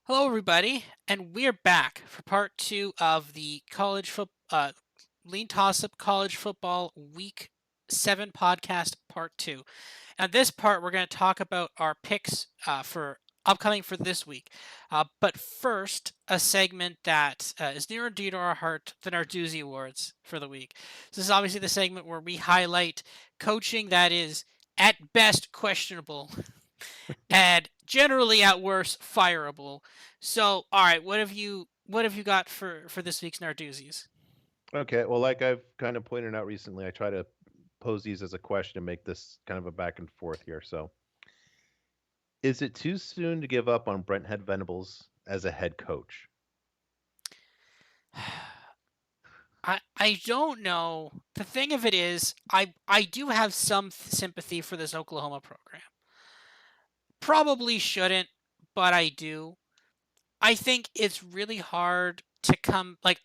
Hello, everybody, and we're back for part two of the LeanTossup College Football Week 7 podcast, part two. Now, this part we're going to talk about our picks for upcoming for this week. But first, a segment that is near and dear to our heart, the Narduzzi Awards for the week. So this is obviously the segment where we highlight coaching that is at best questionable and generally at worst fireable. So, all right, what have you got for this week's Narduzzi's? Okay, well, like I've kind of pointed out recently, I try to pose these as a question and make this kind of a back and forth here. So, is it too soon to give up on Brent Head Venables as a head coach? I don't know. The thing of it is, I do have some sympathy for this Oklahoma program. Probably shouldn't, but I do. I think it's really hard to come like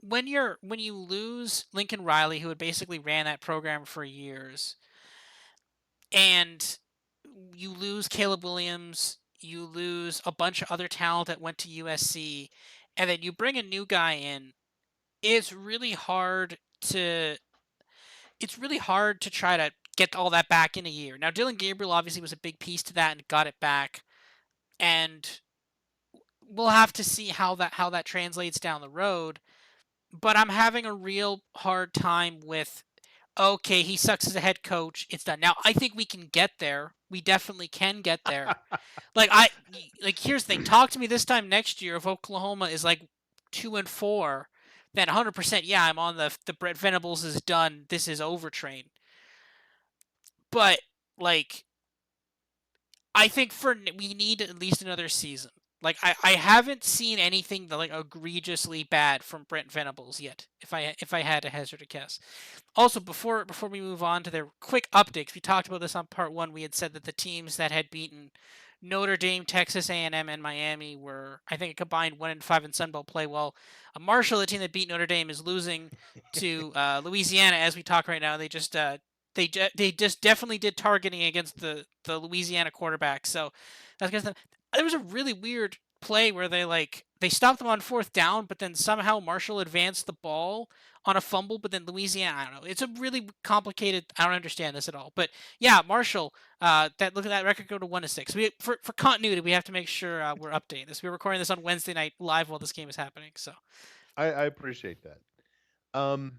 when you lose Lincoln Riley, who had basically ran that program for years, and you lose Caleb Williams, you lose a bunch of other talent that went to USC, and then you bring a new guy in. It's really hard to try to get all that back in a year. Now Dylan Gabriel obviously was a big piece to that and got it back, and we'll have to see how that translates down the road. But I'm having a real hard time with okay, he sucks as a head coach. It's done. Now, I think we can get there. We definitely can get there. Like here's the thing. Talk to me this time next year if Oklahoma is like 2-4, then 100% yeah, I'm on the Brett Venables is done. This is over train. But like I think we need at least another season. Like I haven't seen anything that like egregiously bad from Brent Venables yet. If I had to hazard a guess. Also, before we move on to their quick updates, we talked about this on part one. We had said that the teams that had beaten Notre Dame, Texas A&M, and Miami were, I think, a combined 1-5 in Sun Belt play. Well, Marshall, the team that beat Notre Dame, is losing to Louisiana as we talk right now. They just definitely did targeting against the Louisiana quarterback. So that's because there was a really weird play where they stopped them on fourth down, but then somehow Marshall advanced the ball on a fumble, but then Louisiana, I don't know. It's a really complicated. I don't understand this at all. But yeah, Marshall. That look at that record go to 1-6. We for continuity, we have to make sure we're updating this. We're recording this on Wednesday night live while this game is happening. So I appreciate that. Um,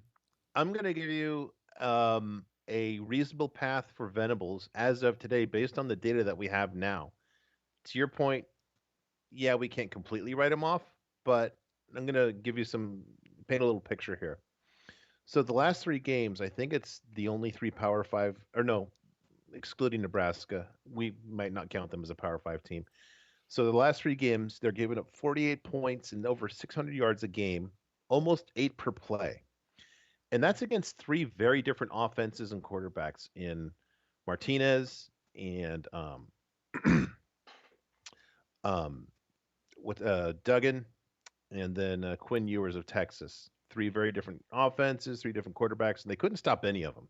I'm going to give you a reasonable path for Venables as of today, based on the data that we have now. To your point, yeah, we can't completely write him off, but I'm going to give you paint a little picture here. So the last three games, I think it's the only three Power Five, or no, excluding Nebraska. We might not count them as a Power Five team. So the last three games, they're giving up 48 points and over 600 yards a game, almost eight per play. And that's against three very different offenses and quarterbacks in Martinez and um, with Duggan and then Quinn Ewers of Texas. Three very different offenses, three different quarterbacks, and they couldn't stop any of them.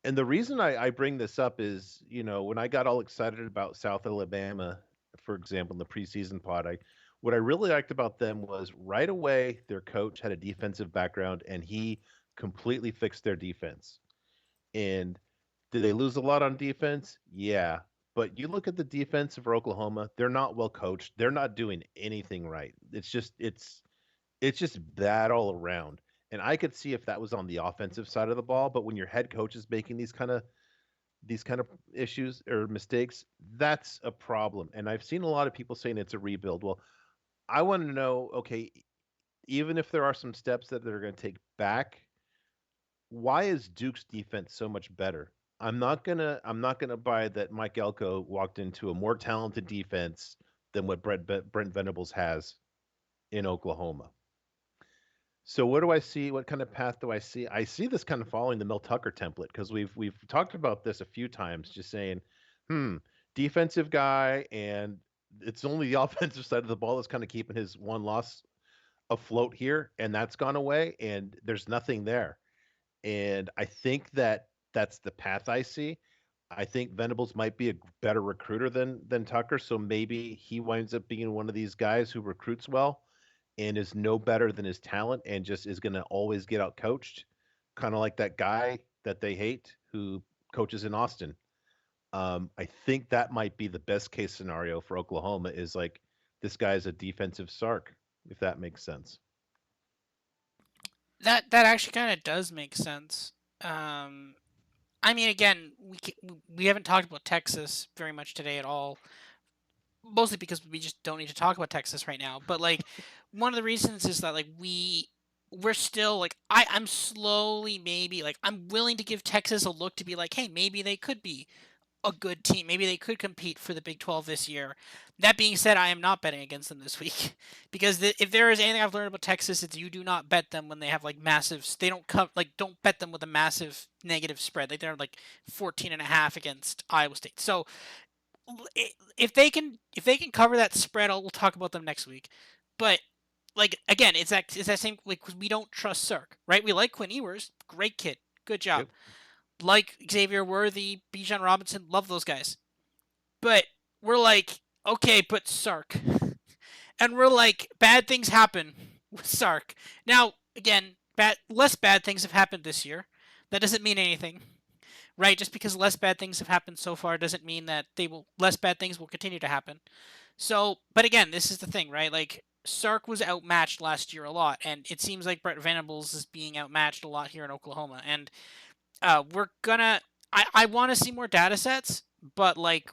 And the reason I bring this up is, when I got all excited about South Alabama, for example, in the preseason pod, what I really liked about them was right away their coach had a defensive background and he completely fixed their defense. And did they lose a lot on defense? Yeah. But you look at the defense for Oklahoma, they're not well coached. They're not doing anything right. It's just bad all around. And I could see if that was on the offensive side of the ball, but when your head coach is making these kind of issues or mistakes, that's a problem. And I've seen a lot of people saying it's a rebuild. Well, I want to know, okay, even if there are some steps that they're going to take back, why is Duke's defense so much better? I'm not gonna buy that Mike Elko walked into a more talented defense than what Brent Venables has in Oklahoma. So what do I see? What kind of path do I see? I see this kind of following the Mel Tucker template because we've talked about this a few times, just saying, hmm, defensive guy, and it's only the offensive side of the ball that's kind of keeping his one loss afloat here, and that's gone away, and there's nothing there. And I think that that's the path I see. I think Venables might be a better recruiter than Tucker, so maybe he winds up being one of these guys who recruits well and is no better than his talent and just is going to always get out coached, kind of like that guy that they hate who coaches in Austin. I think that might be the best case scenario for Oklahoma is like this guy's a defensive sark, if that makes sense. That actually kind of does make sense. Um, I mean, again, we haven't talked about Texas very much today at all, mostly because we just don't need to talk about Texas right now. But like, one of the reasons is that like we're still like I'm slowly maybe like I'm willing to give Texas a look to be like, hey, maybe they could be a good team. Maybe they could compete for the Big 12 this year. That being said, I am not betting against them this week because if there is anything I've learned about Texas, it's you do not bet them when they have like massive. They don't come like don't bet them with a massive negative spread. Like they're like 14.5 against Iowa State. So if they can cover that spread, we'll talk about them next week. But like again, it's that same like we don't trust Sark, right? We like Quinn Ewers, great kid, good job. Yep. Like Xavier Worthy, Bijan Robinson, love those guys. But we're like, okay, but Sark. And we're like, bad things happen with Sark. Now, again, less bad things have happened this year. That doesn't mean anything, right? Just because less bad things have happened so far doesn't mean that they will less bad things will continue to happen. So, but again, this is the thing, right? Like Sark was outmatched last year a lot, and it seems like Brett Venables is being outmatched a lot here in Oklahoma. And we're gonna. I want to see more data sets, but like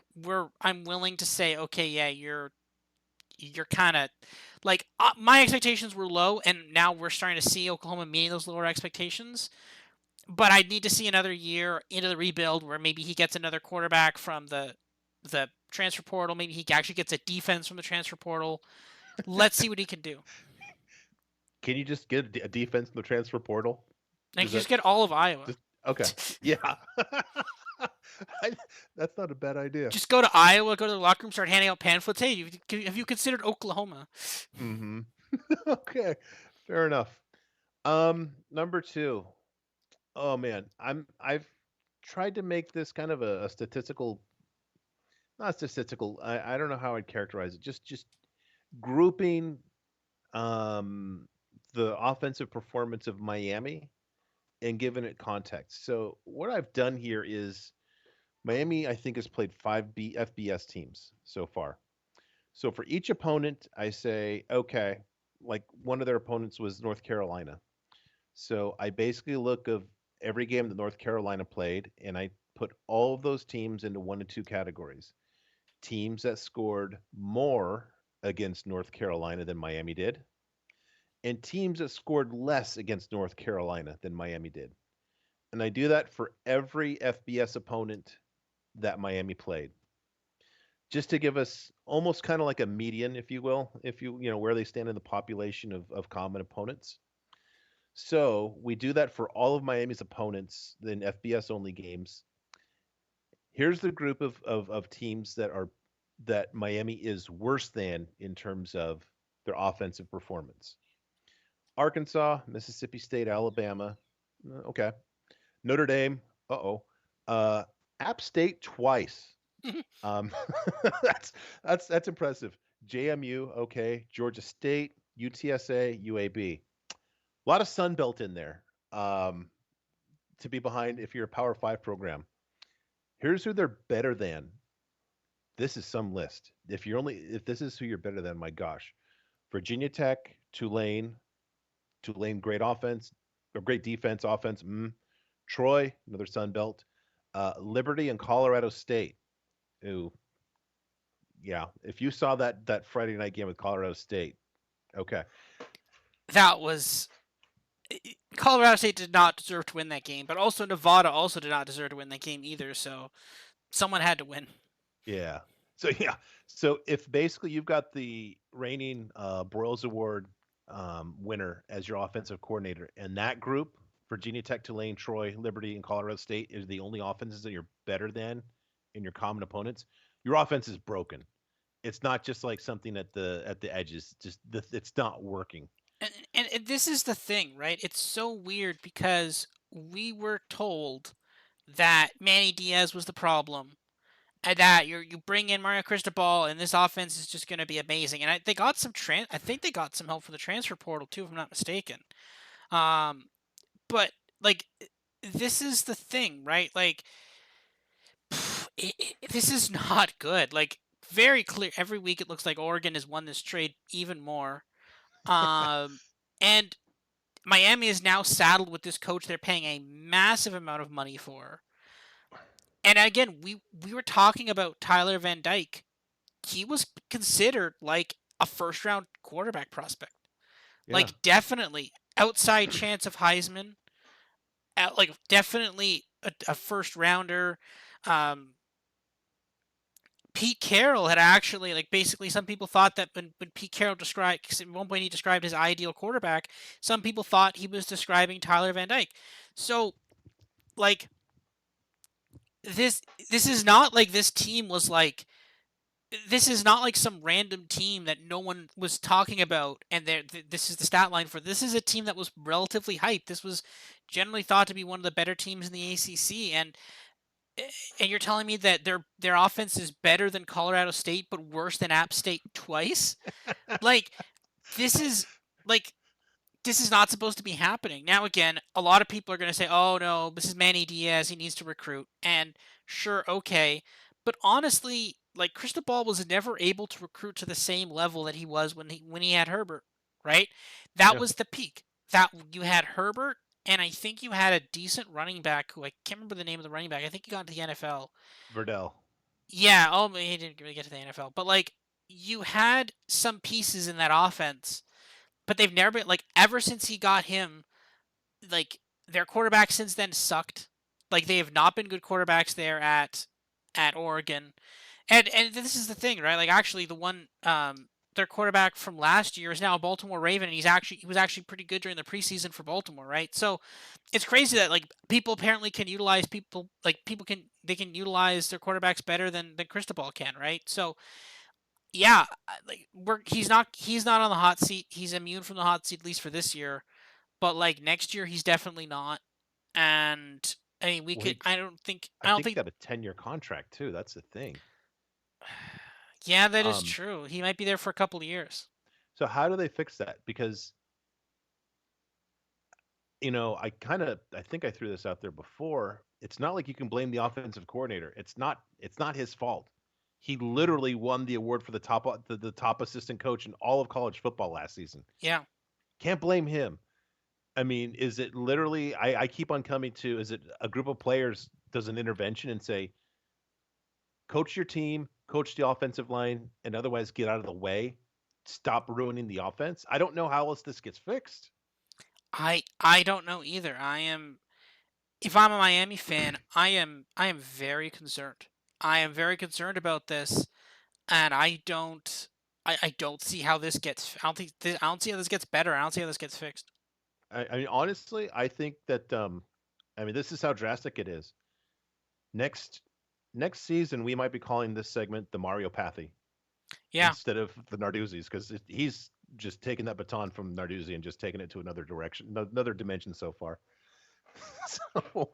I'm willing to say, okay, yeah, you're kind of like my expectations were low, and now we're starting to see Oklahoma meeting those lower expectations. But I need to see another year into the rebuild where maybe he gets another quarterback from the transfer portal. Maybe he actually gets a defense from the transfer portal. Let's see what he can do. Can you just get a defense in the transfer portal? Like Is you just that get all of Iowa. just okay? Yeah. I, that's not a bad idea. Just go to Iowa, go to the locker room, start handing out pamphlets. Hey, have you considered Oklahoma? Mhm. Okay. Fair enough. Number 2. Oh man, I've tried to make this kind of a statistical, not statistical. I don't know how I'd characterize it. Just grouping um the offensive performance of Miami and giving it context. So what I've done here is Miami, I think, has played five FBS teams so far. So for each opponent, I say, okay, like one of their opponents was North Carolina. So I basically look of every game that North Carolina played, and I put all of those teams into one and two categories. Teams that scored more against North Carolina than Miami did, and teams that scored less against North Carolina than Miami did. And I do that for every FBS opponent that Miami played, just to give us almost kind of like a median, if you will, if you know where they stand in the population of common opponents. So we do that for all of Miami's opponents in FBS only games. Here's the group of teams that Miami is worse than in terms of their offensive performance. Arkansas, Mississippi State, Alabama. Okay. Notre Dame. Uh-oh. Uh App State twice. Um, that's that's impressive. JMU, okay. Georgia State, UTSA, UAB. A lot of Sun Belt in there. To be behind if you're a Power Five program. Here's who they're better than. This is some list. If this is who you're better than, my gosh. Virginia Tech, Tulane great offense, or great defense, offense. Troy, another Sun Belt. Liberty and Colorado State. Ooh, yeah. If you saw that Friday night game with Colorado State, okay. That was Colorado State did not deserve to win that game, but also Nevada also did not deserve to win that game either. So someone had to win. Yeah. So yeah. So if basically you've got the reigning Broyles Award winner as your offensive coordinator, and that group, Virginia Tech, Tulane, Troy, Liberty, and Colorado State, is the only offenses that you're better than in your common opponents, your offense is broken. It's not just like something at the edges. It's not working. And this is the thing, right? It's so weird because we were told that Manny Diaz was the problem, and that you bring in Mario Cristobal and this offense is just going to be amazing. And they got I think they got some help from the transfer portal too, if I'm not mistaken. Um, but like this is the thing, right? Like this is not good. Like very clear every week it looks like Oregon has won this trade even more. Um, and Miami is now saddled with this coach they're paying a massive amount of money for. And again, we were talking about Tyler Van Dyke. He was considered like a first round quarterback prospect. Yeah. Like definitely outside chance of Heisman. Like definitely a first rounder. Um, Pete Carroll had actually like basically some people thought that when Pete Carroll described, 'cause at one point he described his ideal quarterback, some people thought he was describing Tyler Van Dyke. So like this this is not like this team was like this is not like some random team that no one was talking about and this is the stat line for this is a team that was relatively hyped. This was generally thought to be one of the better teams in the ACC and you're telling me that their offense is better than Colorado State but worse than App State twice? Like this is like this is not supposed to be happening. Now, again, a lot of people are going to say, oh, no, this is Manny Diaz. He needs to recruit. And sure, okay. But honestly, like Cristobal was never able to recruit to the same level that he was when he had Herbert, right? That Yeah. was the peak. That you had Herbert, and I think you had a decent running back who I can't remember the name of the running back. I think he got into the NFL. Verdell. Yeah, oh, he didn't really get to the NFL, but like you had some pieces in that offense but they've never been like ever since he got him, like their quarterback since then sucked. Like they have not been good quarterbacks there at Oregon. And this is the thing, right? Like actually the one their quarterback from last year is now a Baltimore Raven and he was actually pretty good during the preseason for Baltimore, right? So it's crazy that like people apparently can utilize people can they can utilize their quarterbacks better than Cristobal can, right? So yeah, like he's not on the hot seat. He's immune from the hot seat at least for this year. But like next year, he's definitely not. And I mean, we Well, could. he, I I don't think he think. got a 10-year contract too. That's the thing. Yeah, that is Um, true. He might be there for a couple of years. so how do they fix that? Because I think I threw this out there before. It's not like you can blame the offensive coordinator. It's not his fault. He literally won the award for the top assistant coach in all of college football last season. Yeah, Can't blame him. I mean, is it literally I keep on coming to is it a group of players does an intervention and say, coach your team, coach the offensive line, and otherwise get out of the way. Stop ruining the offense. I don't know how else this gets fixed. I don't know either. I am. If I'm a Miami fan, I am very concerned. I am very concerned about this, and I don't see how this gets. I don't see how this gets better. I don't see how this gets fixed. I mean, honestly, I think that I mean, this is how drastic it is. Next next season, we might be calling this segment the Mario Pathy Yeah. instead of the Narduzzi's because he's just taking that baton from Narduzzi and just taking it to another direction, another dimension so far. So,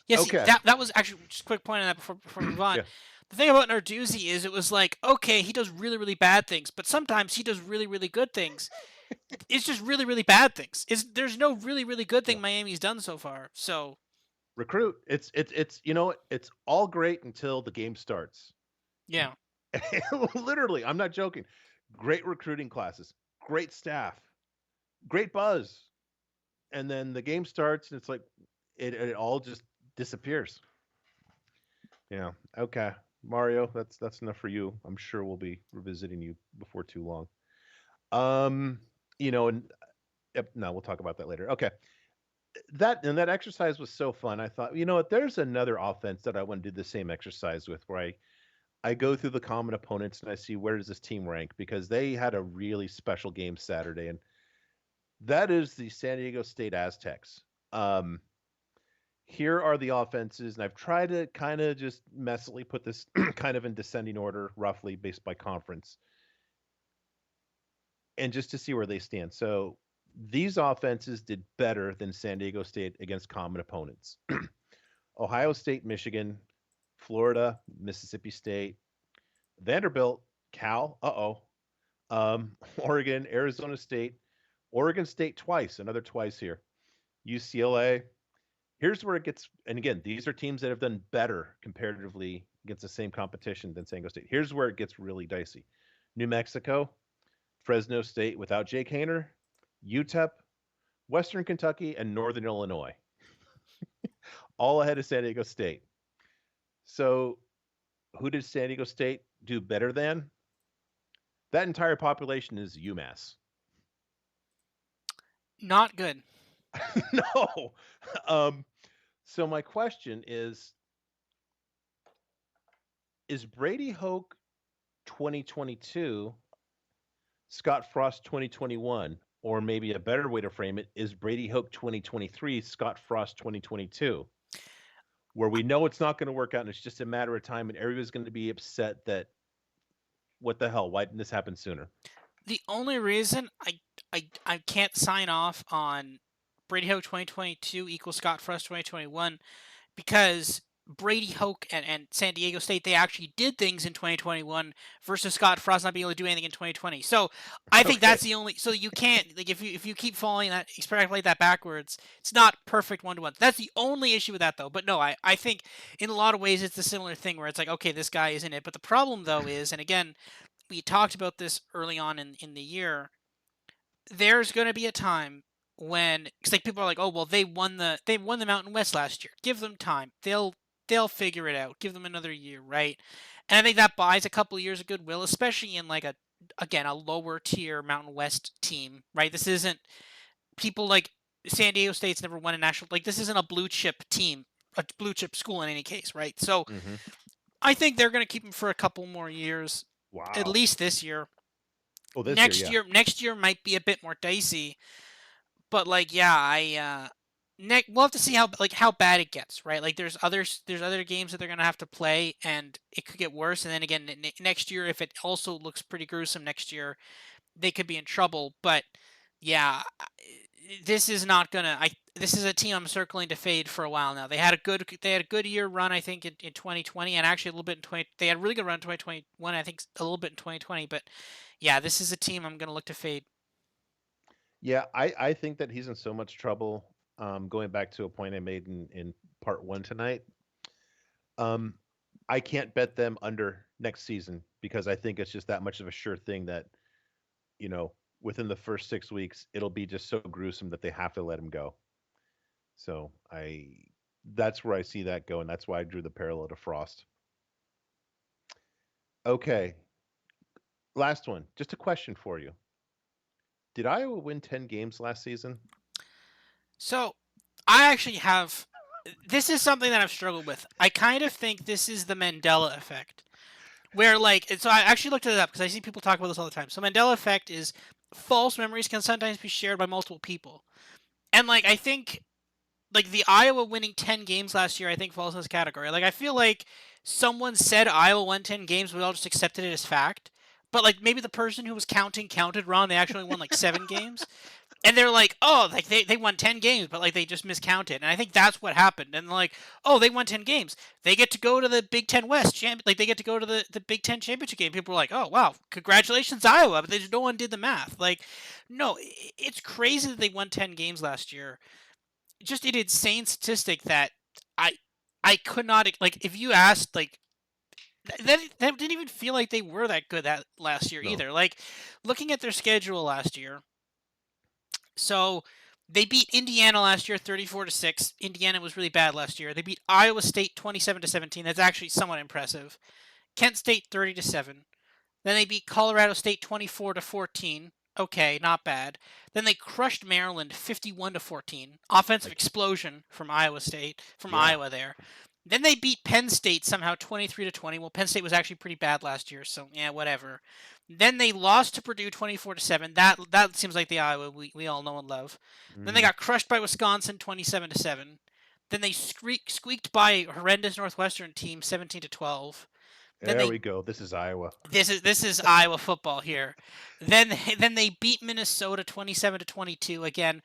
Yeah, see, okay, that was actually just a quick point on that before we move on. yeah, The thing about Narduzzi is it was like, okay, he does really, really bad things, but sometimes he does really, really good things. It's just really, really bad things. There's no really, really good yeah. thing Miami's done so far. So Recruit. It's it's all great until the game starts. yeah. Literally, I'm not joking. Great recruiting classes, great staff, great buzz, and then the game starts and it's like it all just disappears. Yeah. Okay. Mario, that's enough for you. I'm sure we'll be revisiting you before too long. Um, and yep, no, we'll talk about that later. Okay. That exercise was so fun. I thought, you know what, there's another offense that I want to do the same exercise with where I go through the common opponents and I see where does this team rank because they had a really special game Saturday and that is the San Diego State Aztecs. Um, Here are the offenses, and I've tried to kind of just messily put this kind of in descending order, roughly based by conference, and just to see where they stand. So these offenses did better than San Diego State against common opponents. Ohio State, Michigan, Florida, Mississippi State, Vanderbilt, Cal, Oregon, Arizona State, Oregon State twice, another twice here, UCLA. Here's where it gets, and again, these are teams that have done better comparatively against the same competition than San Diego State. Here's where it gets really dicey: New Mexico, Fresno State without Jake Hayner, UTEP, Western Kentucky, and Northern Illinois, all ahead of San Diego State. So, who did San Diego State do better than? That entire population is UMass. Not good. No. Um, so my question is Brady Hoke 2022 Scott Frost 2021, or maybe a better way to frame it is Brady Hoke 2023 Scott Frost 2022, where we know it's not going to work out and it's just a matter of time and everybody's going to be upset that what the hell, why didn't this happen sooner? The only reason I can't sign off on Brady Hoke 2022 equals Scott Frost 2021 because Brady Hoke and San Diego State, they actually did things in 2021 versus Scott Frost not being able to do anything in 2020. So I think Okay. that's the only. So you can't, like, if you keep following that, extrapolate that backwards, it's not perfect one to one. That's the only issue with that though. But no, I think in a lot of ways it's a similar thing where it's like, okay, this guy isn't it. But the problem though is, and again, we talked about this early on in the year, there's going to be a time when, cause like people are like, oh well, they won the Mountain West last year. Give them time. They'll figure it out. Give them another year, right? And I think that buys a couple of years of goodwill, especially in like a lower tier Mountain West team, right? This isn't people like San Diego State's never won a national, like this isn't a blue chip team, a blue chip school in any case, right? So Mm-hmm. I think they're going to keep him for a couple more years, at Wow. least this year. Oh, this year, Next yeah. year, next year might be a bit more dicey, but like yeah, we'll have to see how bad it gets, right? Like there's other games that they're gonna have to play, and it could get worse. And then again, next year, if it also looks pretty gruesome next year, they could be in trouble. But yeah, this is not gonna. This is a team I'm circling to fade for a while now. They had a good year run, I think, in 2020, and actually a little bit in 20. They had a really good run in 2021, I think, a little bit in 2020. But yeah, this is a team I'm gonna look to fade. Yeah, I think that he's in so much trouble. Going back to a point I made in part one tonight, um, I can't bet them under next season because I think it's just that much of a sure thing that, you know, within the first 6 weeks, it'll be just so gruesome that they have to let him go. So that's where I see that going. That's why I drew the parallel to Frost. Okay, last one. Just a question for you. Did Iowa win 10 games last season? So, I actually have. This is something that I've struggled with. I kind of think this is the Mandela effect, where like, so I actually looked it up because I see people talk about this all the time. So, Mandela effect is false memories can sometimes be shared by multiple people, and like I think like the Iowa winning 10 games last year, I think falls in this category. Like I feel like someone said Iowa won 10 games, we all just accepted it as fact. But like maybe the person who was counting counted wrong. They actually won like 7 games, and they're like, oh, like they won 10 games, but like they just miscounted. And I think that's what happened. And like, oh, they won 10 games. They get to go to the Big Ten West like they get to go to the Big Ten championship game. People were like, oh wow, congratulations Iowa, but no one did the math. Like, no, it's crazy that they won 10 games last year. Just an insane statistic that I I could not like if you asked like that didn't even feel like they were that good that last year No. either. Like looking at their schedule last year, so they beat Indiana last year 34-6. Indiana was really bad last year. They beat Iowa State 27-17. That's actually somewhat impressive. Kent State 30-7. Then they beat Colorado State 24-14. Okay, not bad. Then they crushed Maryland 51-14. Offensive Like, explosion from Iowa State, from yeah. Iowa there. Then they beat Penn State somehow 23-20. Well, Penn State was actually pretty bad last year, so yeah, whatever. Then they lost to Purdue 24-7. That seems like the Iowa we all know and love. Then they Hmm. got crushed by Wisconsin 27-7. Then they squeaked by a horrendous Northwestern team 17-12. Then There they we go. This is Iowa. this is Iowa football here. Then they beat Minnesota 27-22 again.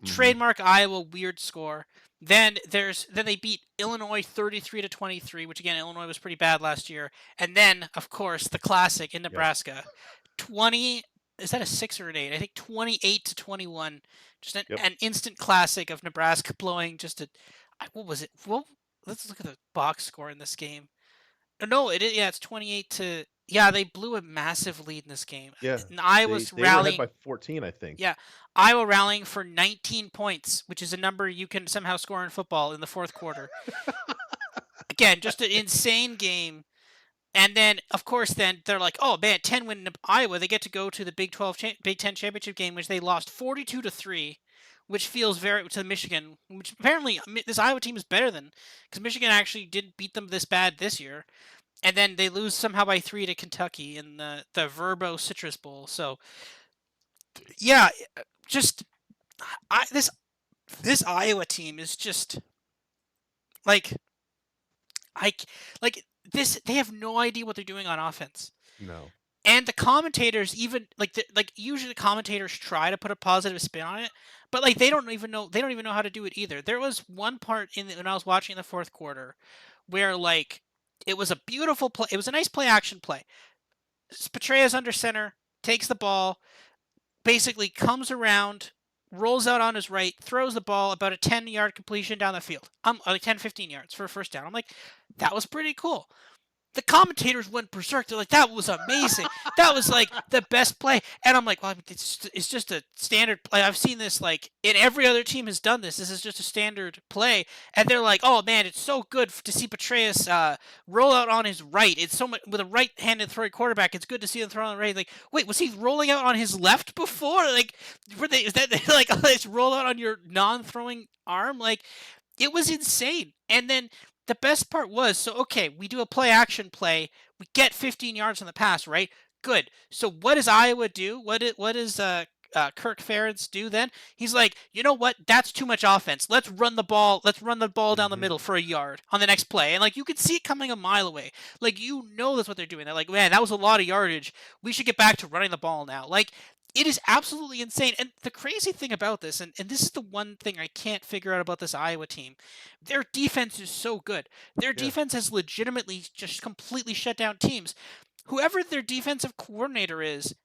Hmm. Trademark Iowa weird score. Then they beat Illinois 33-23, which again Illinois was pretty bad last year. And then of course the classic in Yep. Nebraska, 20 is that a 6 or an 8? I think 28-21. Just Yep. an instant classic of Nebraska blowing just a what was it? Well, let's look at the box score in this game. No, yeah, it's 28 to yeah, they blew a massive lead in this game. Yeah. And They Iowa's they were ahead rallying by 14, I think. yeah, Iowa rallying for 19 points, which is a number you can somehow score in football in the fourth quarter. Again, just an insane game. And then, of course, then they're like, "Oh man, 10-win Iowa. They get to go to the Big Ten championship game, which they lost 42-3, which feels very to Michigan. Which apparently this Iowa team is better than because Michigan actually didn't beat them this bad this year. And then they lose somehow by 3 to Kentucky in the Verbo Citrus Bowl. So yeah, just I this Iowa team is just like I like this. They have no idea what they're doing on offense, No. and the commentators even like usually the commentators try to put a positive spin on it, but like they don't even know how to do it either. There was one part when I was watching the fourth quarter where like it was a beautiful play. It was a nice play action play. Petraeus under center takes the ball, basically comes around, rolls out on his right, throws the ball about a 10-yard completion down the field. I'm like 10, 15 yards for a first down. I'm like, that was pretty cool. The commentators went berserk. They're like, that was amazing. That was like the best play. And I'm like, well, it's just a standard play. I've seen this like in every other team has done this. This is just a standard play. And they're like, oh man, it's so good to see Petraeus roll out on his right. It's so much with a right-handed throwing quarterback. It's good to see him throw on the right. Like, wait, was he rolling out on his left before? Like, is that like oh, it's roll out on your non-throwing arm? Like, it was insane. And then the best part was so okay, we do a play action play, we get 15 yards on the pass, right? Good. So what does Iowa do? What does Kirk Ferentz do then? He's like, you know what? That's too much offense. Let's run the ball. Let's run the ball down the Mhm. middle for a yard on the next play. And like you could see it coming a mile away. Like you know that's what they're doing. They're like, man, that was a lot of yardage. We should get back to running the ball now. Like it is absolutely insane. And the crazy thing about this, and this is the one thing I can't figure out about this Iowa team, their defense is so good. Their Yeah. defense has legitimately just completely shut down teams. Whoever their defensive coordinator is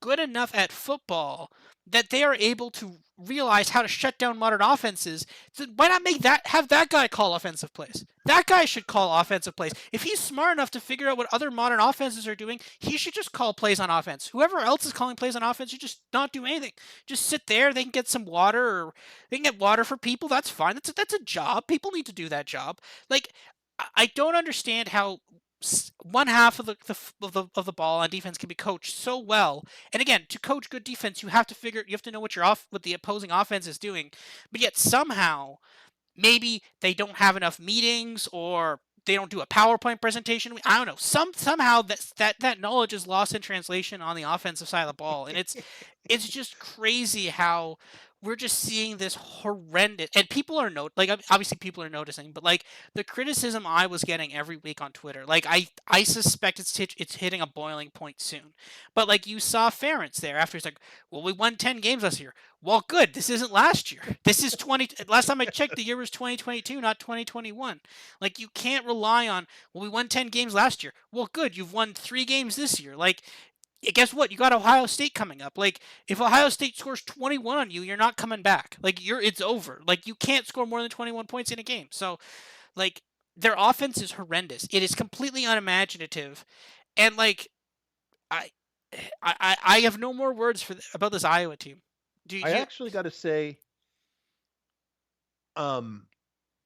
good enough at football that they are able to realize how to shut down modern offenses. So why not have that guy call offensive plays? That guy should call offensive plays. If he's smart enough to figure out what other modern offenses are doing, he should just call plays on offense. Whoever else is calling plays on offense should just not do anything. Just sit there. They can get some water, or they can get water for people. That's fine. That's a job. People need to do that job. Like I don't understand how one half of the ball on defense can be coached so well. And again, to coach good defense, you have to know what the opposing offense is doing. But yet somehow maybe they don't have enough meetings or they don't do a PowerPoint presentation. I don't know. Somehow that knowledge is lost in translation on the offensive side of the ball, and it's just crazy how we're just seeing this horrendous. And people are obviously people are noticing, but like the criticism I was getting every week on Twitter, like I suspect it's hitting a boiling point soon. But like you saw Ferentz there after he's like, well, we won 10 games last year. Well, good. This isn't last year. This is 20. Last time I checked, the year was 2022, not 2021. Like you can't rely on. Well, we won 10 games last year. Well, good. You've won 3 games this year. Like, guess what? You got Ohio State coming up. Like, if Ohio State scores 21 on you, you're not coming back. Like, it's over. Like, you can't score more than 21 points in a game. So, like, their offense is horrendous. It is completely unimaginative, and like, I, I have no more words about this Iowa team. Do I you? actually gotta say, um,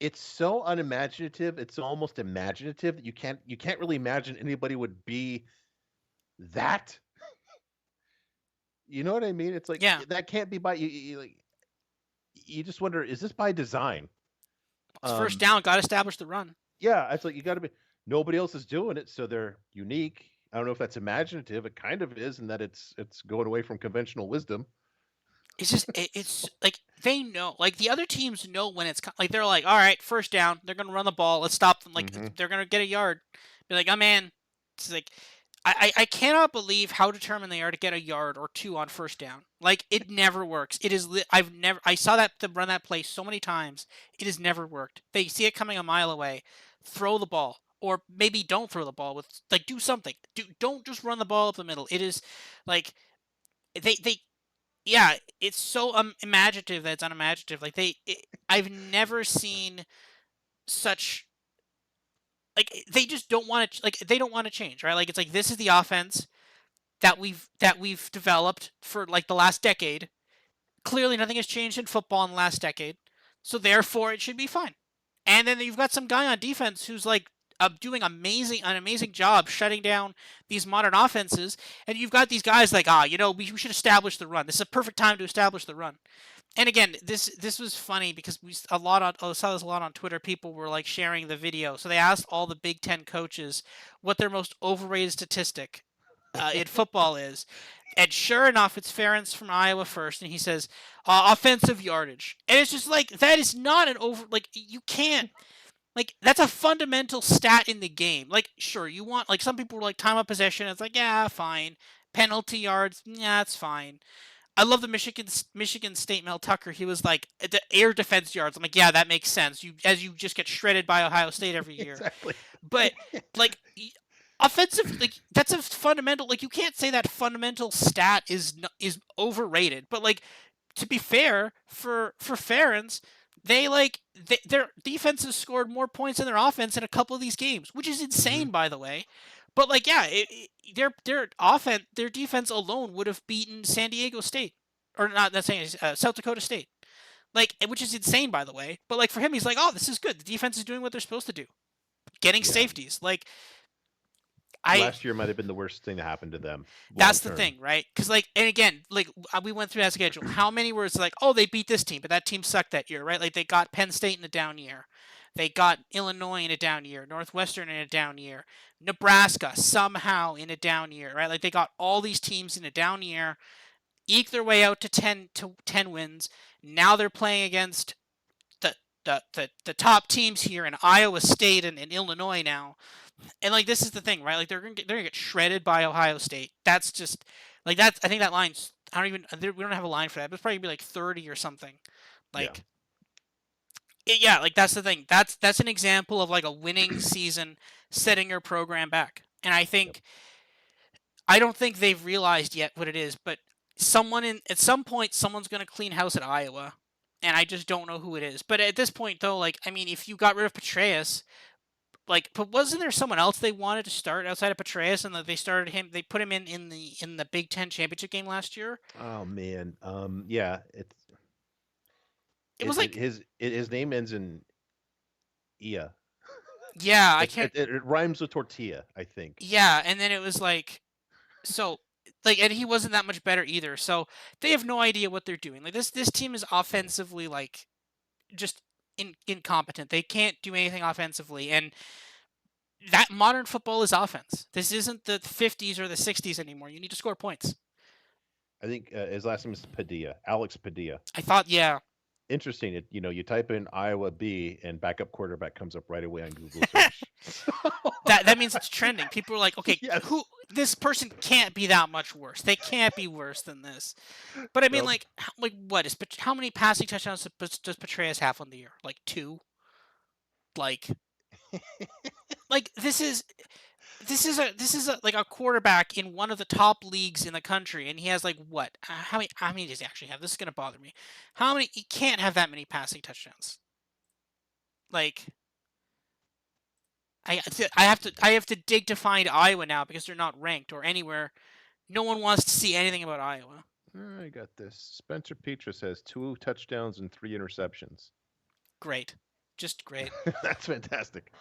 it's so unimaginative, it's almost imaginative that you can't really imagine anybody would be that. You know what I mean? It's like, Yeah. that can't be by like, you just wonder, is this by design? It's first Um, down. Got to establish the run. yeah, it's like you gotta be nobody else is doing it, so they're unique. I don't know if that's imaginative, it kind of is in that it's going away from conventional wisdom. It's like they know, like the other teams know when like they're like, all right, first down, they're gonna run the ball, let's stop them. Like Mhm. they're gonna get a yard. Be like, oh man, it's like I cannot believe how determined they are to get a yard or two on first down. Like it never works. It is I saw that to run that play so many times. It has never worked. They see it coming a mile away, throw the ball, or maybe don't throw the ball with like do something. Don't just run the ball up the middle. It is like they yeah, it's so imaginative that it's unimaginative. Like I've never seen such like they just don't want to like they don't want to change, right? Like it's like this is the offense that we've developed for like the last decade. Clearly, nothing has changed in football in the last decade, so therefore it should be fine. And then you've got some guy on defense who's like doing an amazing job shutting down these modern offenses. And you've got these guys like we should establish the run. This is a perfect time to establish the run. And again, this was funny because I saw this a lot on Twitter. People were like sharing the video. So they asked all the Big Ten coaches what their most overrated statistic in football is. And sure enough, it's Ferentz from Iowa first, and he says offensive yardage, and it's just like that is not an over like you can't like that's a fundamental stat in the game. Like sure you want like some people were like time of possession, it's like yeah fine, penalty yards yeah it's fine. I love the Michigan State Mel Tucker. He was like the air defense yards. I'm like yeah that makes sense. You just get shredded by Ohio State every year, Exactly. but like offensive like that's a fundamental like you can't say that fundamental stat is overrated but like to be fair for Ferens their defense has scored more points than their offense in a couple of these games which is Hmm. insane by the way but like yeah their offense their defense alone would have beaten San Diego State or not that's saying South Dakota State like which is insane by the way but like for him he's like oh this is good the defense is doing what they're supposed to do getting Yeah. safeties like I Last year might have been the worst thing that happened to them long That's the term. thing, right? Because like, and again, like we went through that schedule. How many were it's like, oh, they beat this team, but that team sucked that year, right? Like they got Penn State in a down year, they got Illinois in a down year, Northwestern in a down year, Nebraska somehow in a down year, right? Like they got all these teams in a down year, eke their way out to 10 wins. Now they're playing against the the top teams here in Iowa State and Illinois now, and like this is the thing, right? Like they're gonna get shredded by Ohio State. That's just like that's. I think that line's. I don't even. We don't have a line for that. But it's probably gonna be like 30 or something. Yeah. Like yeah, like that's the thing. That's an example of like a winning season setting your program back. And Yep. I don't think they've realized yet what it is. But someone in at some point someone's gonna clean house at Iowa. And I just don't know who it is. But at this point, though, like I mean, if you got rid of Petraeus, like but wasn't there someone else they wanted to start outside of Petraeus and that they started him they put him in the Big Ten championship game last year? Oh man. Yeah. It was like His name ends in ia. yeah, I It's can't it rhymes with tortilla, I think. yeah, and then it was like so like and he wasn't that much better either. So they have no idea what they're doing. Like this team is Yeah. offensively like just incompetent. They can't do anything offensively and that modern football is offense. This isn't the 50s or the 60s anymore. You need to score points. I think his last name is Padilla, Alex Padilla. I thought yeah, Interesting. You type in Iowa B and backup quarterback comes up right away on Google search. that means it's trending. People are like, okay, Yes. who this person can't be that much worse. They can't be worse than this. But I mean, Nope. like, like what is how many passing touchdowns does Petraeus have on the year? Like two. Like, like this is like a quarterback in one of the top leagues in the country, and he has like what? How many does he actually have? This is gonna bother me. How many? He can't have that many passing touchdowns. Like, I have to dig to find Iowa now because they're not ranked or anywhere. No one wants to see anything about Iowa. I got this. Spencer Petras has 2 touchdowns and 3 interceptions. Great, just great. That's fantastic.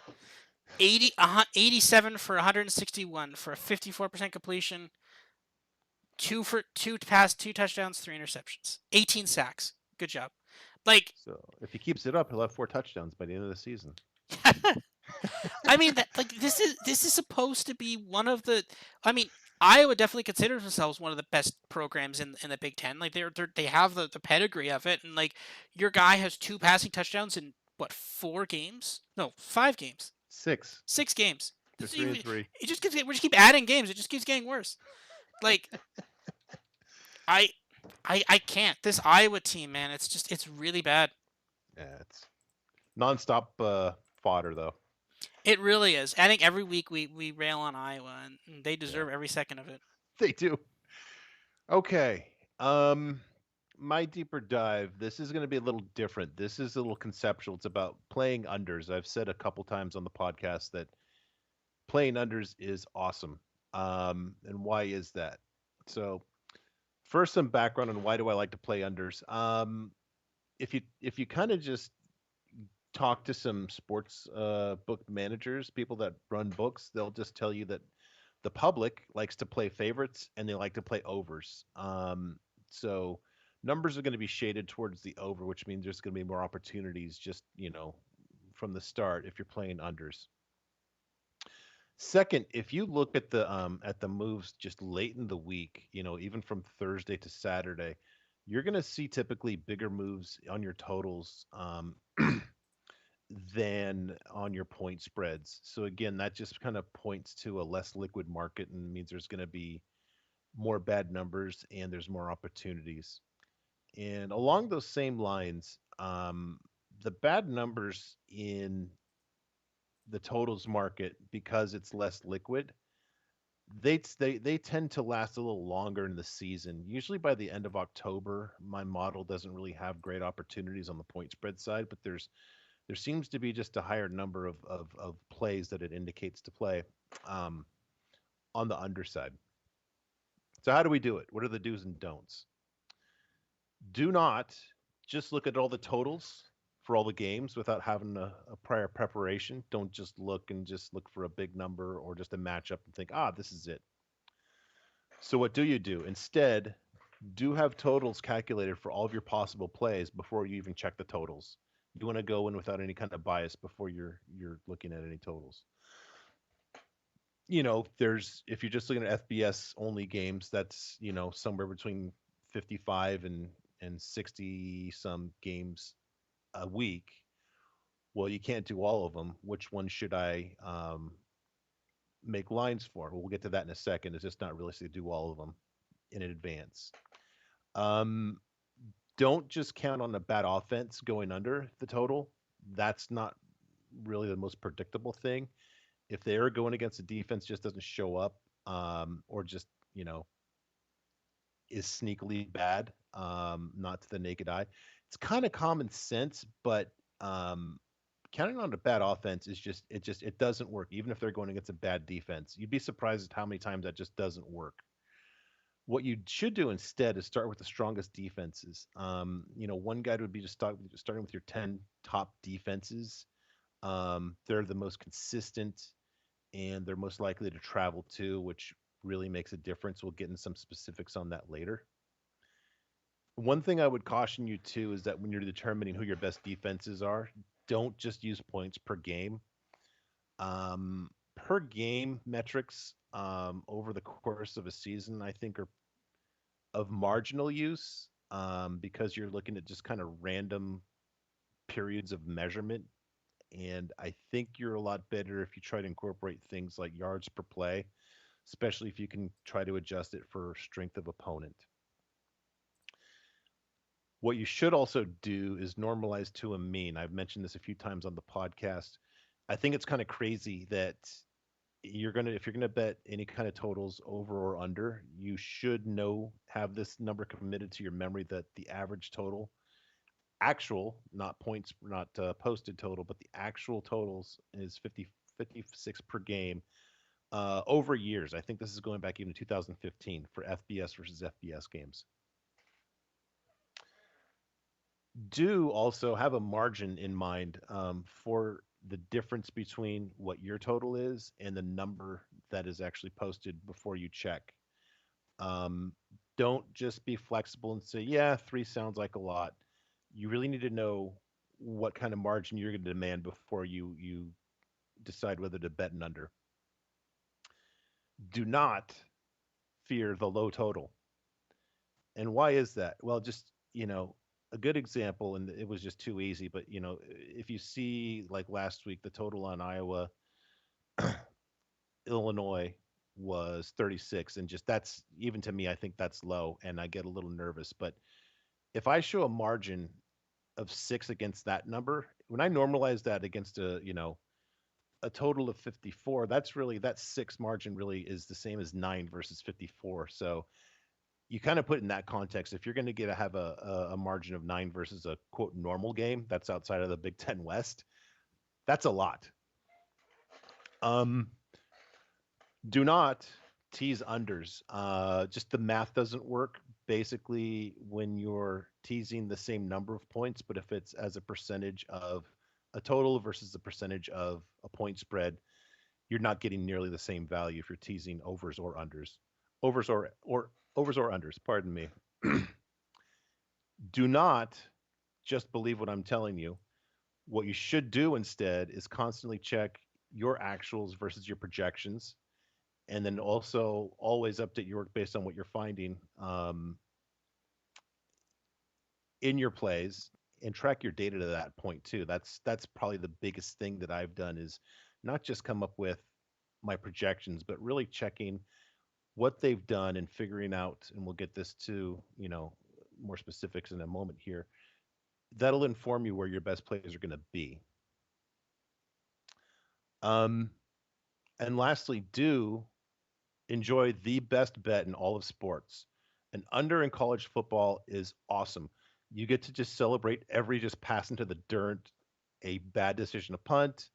87 for 161 for a 54% completion. Two touchdowns, 3 interceptions, 18 sacks. Good job. Like, So if he keeps it up, he'll have 4 touchdowns by the end of the season. I mean, this is supposed to be one of the. I mean, Iowa definitely considers themselves one of the best programs in the Big Ten. Like they have the pedigree of it, and like your guy has two passing touchdowns in what 4 games? No, 5 games, 6. 6 games. They're This, 3-3. it just keeps, we just keep adding games. It just keeps getting worse. Like I, I can't. This Iowa team, man, it's really bad. Yeah, it's nonstop fodder though. It really is. I think every week we rail on Iowa, and they Yeah, deserve every second of it. they do. Okay. Um, my deeper dive. This is going to be a little different. This is a little conceptual. It's about playing unders. I've said a couple times on the podcast that playing unders is awesome. And why is that? So, first, some background on why do I like to play unders. If you kind of just talk to some sports book managers, people that run books, they'll just tell you that the public likes to play favorites and they like to play overs. So numbers are going to be shaded towards the over, which means there's going to be more opportunities just, from the start if you're playing unders. Second, if you look at the moves just late in the week, even from Thursday to Saturday, you're going to see typically bigger moves on your totals than on your point spreads. So again, that just kind of points to a less liquid market and means there's going to be more bad numbers and there's more opportunities. And along those same lines, the bad numbers in the totals market because it's less liquid, they tend to last a little longer in the season. Usually by the end of October, my model doesn't really have great opportunities on the point spread side, but there seems to be just a higher number of plays that it indicates to play um, on the underside. So how do we do it? What are the do's and don'ts? Do not just look at all the totals for all the games without having a prior preparation. Don't just look for a big number or just a matchup and think, this is it. So what do you do? Instead, do have totals calculated for all of your possible plays before you even check the totals. You want to go in without any kind of bias before you're looking at any totals. There's if you're just looking at FBS only games, that's somewhere between 55 and 60 some games a week. Well, you can't do all of them. Which one should I make lines for? Well, we'll get to that in a second. It's just not realistic to do all of them in advance. Um, don't just count on a bad offense going under the total. That's not really the most predictable thing. If they are going against a defense just doesn't show up, or just is sneakily bad, not to the naked eye, it's kind of common sense, but counting on a bad offense is it doesn't work. Even if they're going against a bad defense, you'd be surprised at how many times that just doesn't work. What you should do instead is start with the strongest defenses. One guide would be just starting with your 10 top defenses. They're the most consistent and they're most likely to travel to, which really makes a difference. We'll get into some specifics on that later. One thing I would caution you to is that when you're determining who your best defenses are, don't just use points per game. Per game metrics over the course of a season, I think, are of marginal use because you're looking at just kind of random periods of measurement. And I think you're a lot better if you try to incorporate things like yards per play, especially if you can try to adjust it for strength of opponent. What you should also do is normalize to a mean. I've mentioned this a few times on the podcast. I think it's kind of crazy that if you're gonna bet any kind of totals over or under, you should have this number committed to your memory that the average total, actual, not points, not posted total, but the actual totals is 56 per game over years. I think this is going back even to 2015 for FBS versus FBS games. Do also have a margin in mind for the difference between what your total is and the number that is actually posted before you check. Um, don't just be flexible and say, yeah, three sounds like a lot. You really need to know what kind of margin you're going to demand before you decide whether to bet an under. Do not fear the low total. And why is that? Well, just, a good example, and it was just too easy, but if you see like last week, the total on Iowa Illinois was 36, and just that's even to me, I think that's low, and I get a little nervous. But if I show a margin of 6 against that number, when I normalize that against a total of 54, that's really that 6 margin really is the same as 9 versus 54. So you kind of put in that context. If you're going to get have a margin of 9 versus a quote normal game that's outside of the Big Ten West, that's a lot. Um, do not tease unders. Just the math doesn't work. Basically, when you're teasing the same number of points, but if it's as a percentage of a total versus the percentage of a point spread, you're not getting nearly the same value if you're teasing overs or unders. Overs or unders, pardon me. Do not just believe what I'm telling you. What you should do instead is constantly check your actuals versus your projections, and then also always update your work based on what you're finding in your plays, and track your data to that point too. That's probably the biggest thing that I've done is not just come up with my projections, but really checking what they've done and figuring out, and we'll get this to, more specifics in a moment here. That'll inform you where your best plays are going to be. Um, and lastly, do enjoy the best bet in all of sports. An under in college football is awesome. You get to just celebrate every just pass into the dirt, a bad decision to punt,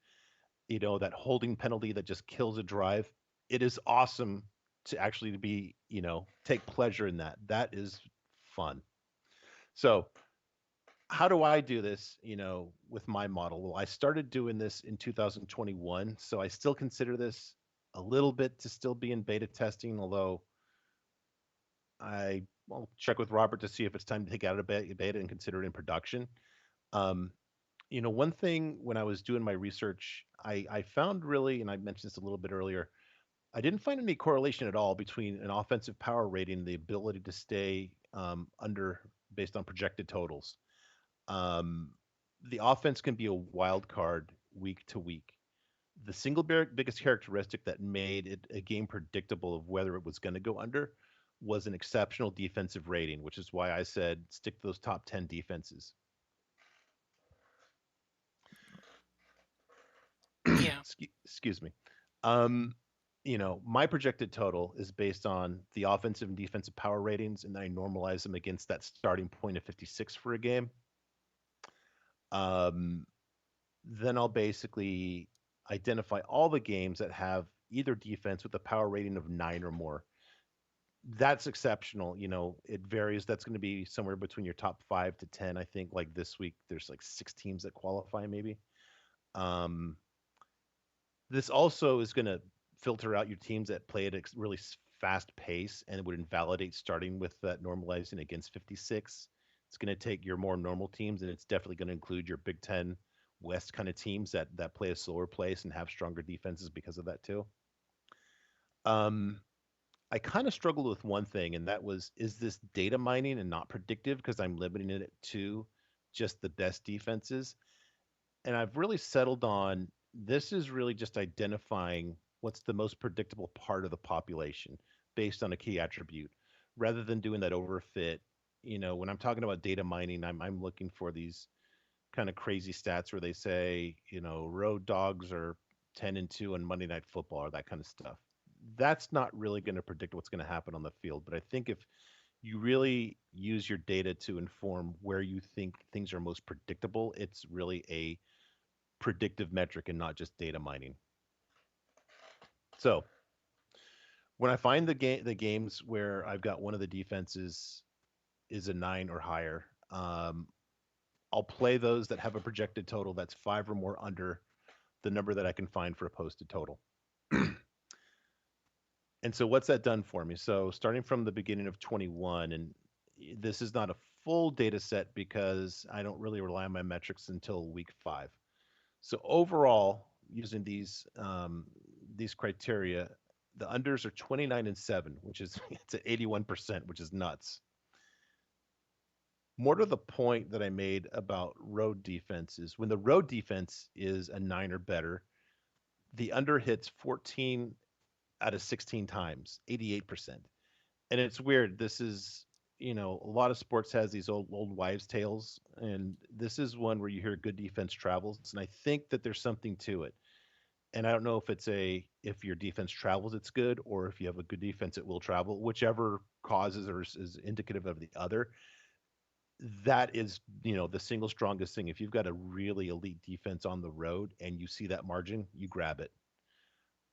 that holding penalty that just kills a drive. It is awesome to actually be, take pleasure in that. That is fun. So, how do I do this, with my model? Well, I started doing this in 2021, so I still consider this a little bit to still be in beta testing, although I'll check with Robert to see if it's time to take it out of beta and consider it in production. Um, one thing when I was doing my research, I found really, and I mentioned this a little bit earlier, I didn't find any correlation at all between an offensive power rating and the ability to stay under based on projected totals. Um, the offense can be a wild card week to week. The single biggest characteristic that made it a game predictable of whether it was going to go under was an exceptional defensive rating, which is why I said stick to those top 10 defenses. Yeah. Excuse me. Um, my projected total is based on the offensive and defensive power ratings, and then I normalize them against that starting point of 56 for a game. Um, then I'll basically identify all the games that have either defense with a power rating of 9 or more. That's exceptional. It varies. That's going to be somewhere between your top 5 to 10. I think like this week, there's like 6 teams that qualify, maybe. Um, this also is going to filter out your teams that play at a really fast pace, and it would invalidate starting with that normalizing against 56. It's going to take your more normal teams, and it's definitely going to include your Big Ten West kind of teams that play a slower pace and have stronger defenses because of that too. Um, I kind of struggled with one thing, and that was, is this data mining and not predictive because I'm limiting it to just the best defenses? And I've really settled on, this is really just identifying what's the most predictable part of the population based on a key attribute rather than doing that overfit. When I'm talking about data mining, I'm looking for these kind of crazy stats where they say, road dogs are 10-2 on Monday Night Football or that kind of stuff. That's not really going to predict what's going to happen on the field. But I think if you really use your data to inform where you think things are most predictable, it's really a predictive metric and not just data mining. So when I find the games where I've got one of the defenses is a 9 or higher, I'll play those that have a projected total that's 5 or more under the number that I can find for a posted total. And so what's that done for me? So starting from the beginning of 21, and this is not a full data set because I don't really rely on my metrics until week 5. So overall, using these criteria, the unders are 29-7, which is it's at 81%, which is nuts. More to the point that I made about road defenses, when the road defense is a 9 or better, the under hits 14 out of 16 times, 88%. And it's weird. This is, a lot of sports has these old wives' tales, and this is one where you hear good defense travels, and I think that there's something to it. And I don't know if if your defense travels, it's good, or if you have a good defense, it will travel. Whichever causes or is indicative of the other. That is, the single strongest thing. If you've got a really elite defense on the road and you see that margin, you grab it.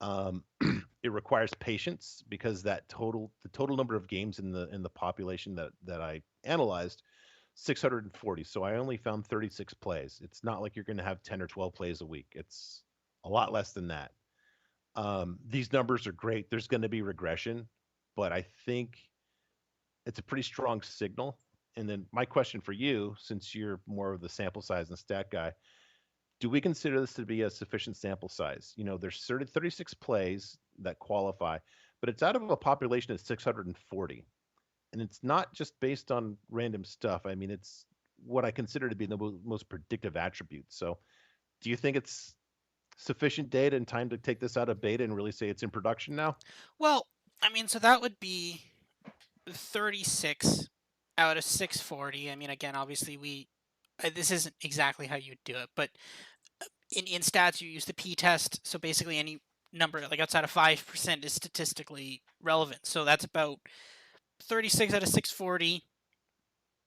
Um, it requires patience because the total number of games in the population that I analyzed, 640. So I only found 36 plays. It's not like you're going to have 10 or 12 plays a week. It's a lot less than that. These numbers are great. There's going to be regression, but I think it's a pretty strong signal. And then my question for you, since you're more of the sample size and stat guy, do we consider this to be a sufficient sample size? There's 36 plays that qualify, but it's out of a population of 640. And it's not just based on random stuff. I mean, it's what I consider to be the most predictive attributes. So, do you think it's sufficient data and time to take this out of beta and really say it's in production now? Well, I mean, so that would be 36 out of 640. I mean, again, obviously this isn't exactly how you do it, but in stats you use the p-test, so basically any number like outside of 5% is statistically relevant. So that's about 36 out of 640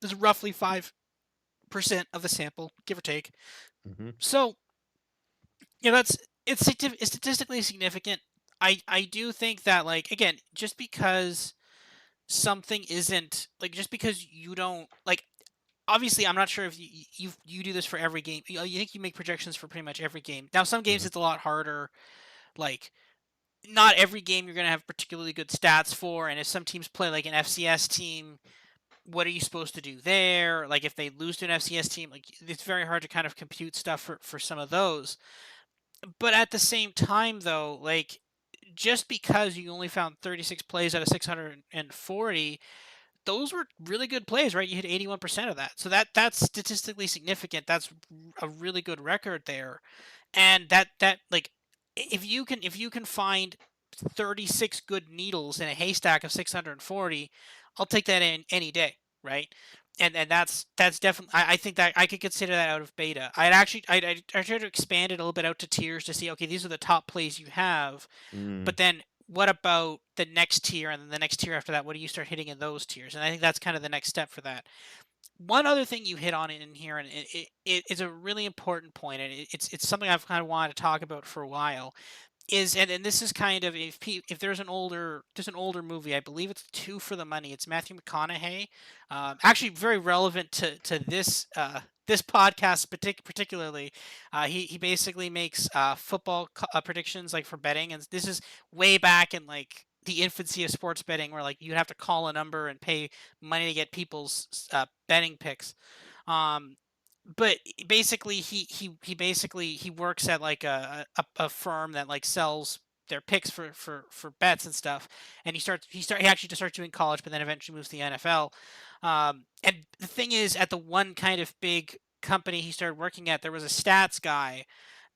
is roughly 5% of the sample, give or take. Hmm. So, that's it's statistically significant. I do think that, like, again, just because something isn't like, just because you don't like, obviously I'm not sure if you do this for every game. You think you make projections for pretty much every game. Now some games Hmm. it's a lot harder. Like, not every game you're going to have particularly good stats for, and if some teams play like an FCS team, what are you supposed to do there? Like, if they lose to an FCS team, like, it's very hard to kind of compute stuff for some of those. But at the same time, though, like, just because you only found 36 plays out of 640, those were really good plays, right? You hit 81% of that. So that's statistically significant. That's a really good record there. And that like, if you can find 36 good needles in a haystack of 640, I'll take that in any day, right? And that's definitely, I think that I could consider that out of beta. I tried to expand it a little bit out to tiers to see, okay, these are the top plays you have, Mm. but then what about the next tier, and then the next tier after that? What do you start hitting in those tiers? And I think that's kind of the next step for that. One other thing you hit on in here, and it is a really important point, and it's something I've kind of wanted to talk about for a while, is, and this is kind of, if there's an older movie, I believe it's Two for the Money. It's Matthew McConaughey, actually very relevant to this podcast particularly. He basically makes football predictions, like, for betting, and this is way back in, like, the infancy of sports betting, where, like, you'd have to call a number and pay money to get people's betting picks. Um, but basically he works at, like, a firm that, like, sells their picks for bets and stuff, and he actually just starts doing college, but then eventually moves to the NFL. And the thing is, at the one kind of big company he started working at, there was a stats guy,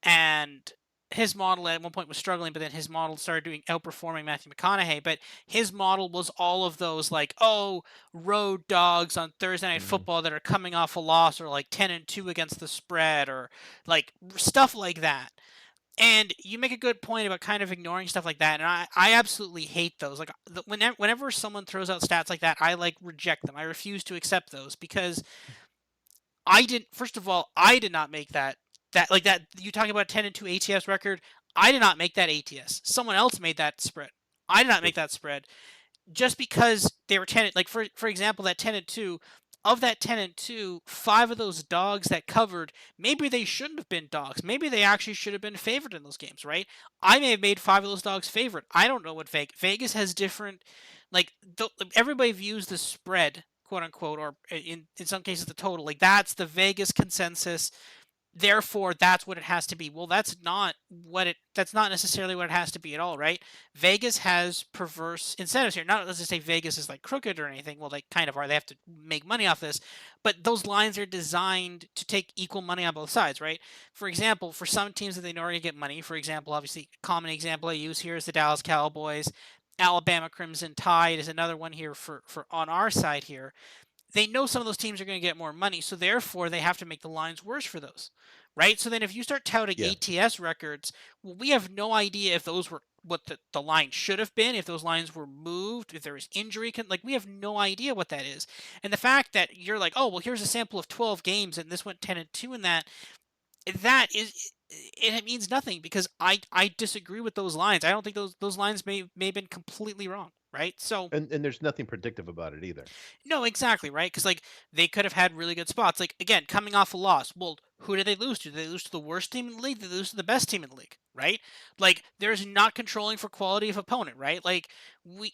and his model at one point was struggling, but then his model started doing outperforming Matthew McConaughey. But his model was all of those, like, oh, road dogs on Thursday Night Hmm. Football that are coming off a loss, or like 10-2 against the spread, or like stuff like that. And you make a good point about kind of ignoring stuff like that, and I absolutely hate those. Like, whenever someone throws out stats like that, I, like, reject them. I refuse to accept those, because first of all, I did not make that you talking about 10-2 ATS record. I did not make that ATS. Someone else made that spread. I did not Yep. make that spread. Just because they were 10, like, for example, that 10-2, of that 10-2, five of those dogs that covered, maybe they shouldn't have been dogs. Maybe they actually should have been favored in those games, right? I may have made five of those dogs favorite. I don't know what Vegas has different, like, everybody views the spread, quote unquote, or in some cases the total. Like, that's the Vegas consensus. therefore that's what it has to be. Well, that's not necessarily what it has to be at all, right? Vegas has perverse incentives here. Not let's just say Vegas is like crooked or anything. Well, they kind of are. They have to make money off this, but those lines are designed to take equal money on both sides, right? For example, for some teams that they know are going to get money, for example, obviously a common example I use here is the Dallas Cowboys. Alabama Crimson Tide is another one here for on our side here. They know some of those teams are going to get more money, so therefore they have to make the lines worse for those, right? So then if you start touting Yeah. ATS records, well, we have no idea if those were what the line should have been, if those lines were moved, if there was injury, like we have no idea what that is. And the fact that you're like, oh, well, here's a sample of 12 games and this went 10-2 in that is it means nothing because I disagree with those lines. I don't think those lines may have been completely wrong, right? So And there's nothing predictive about it either. no, exactly, right? Because like they could have had really good spots. Like again, coming off a loss. Well, who did they lose to? Did they lose to the worst team in the league? Did they lose to the best team in the league? Right? Like there's not controlling for quality of opponent, right? Like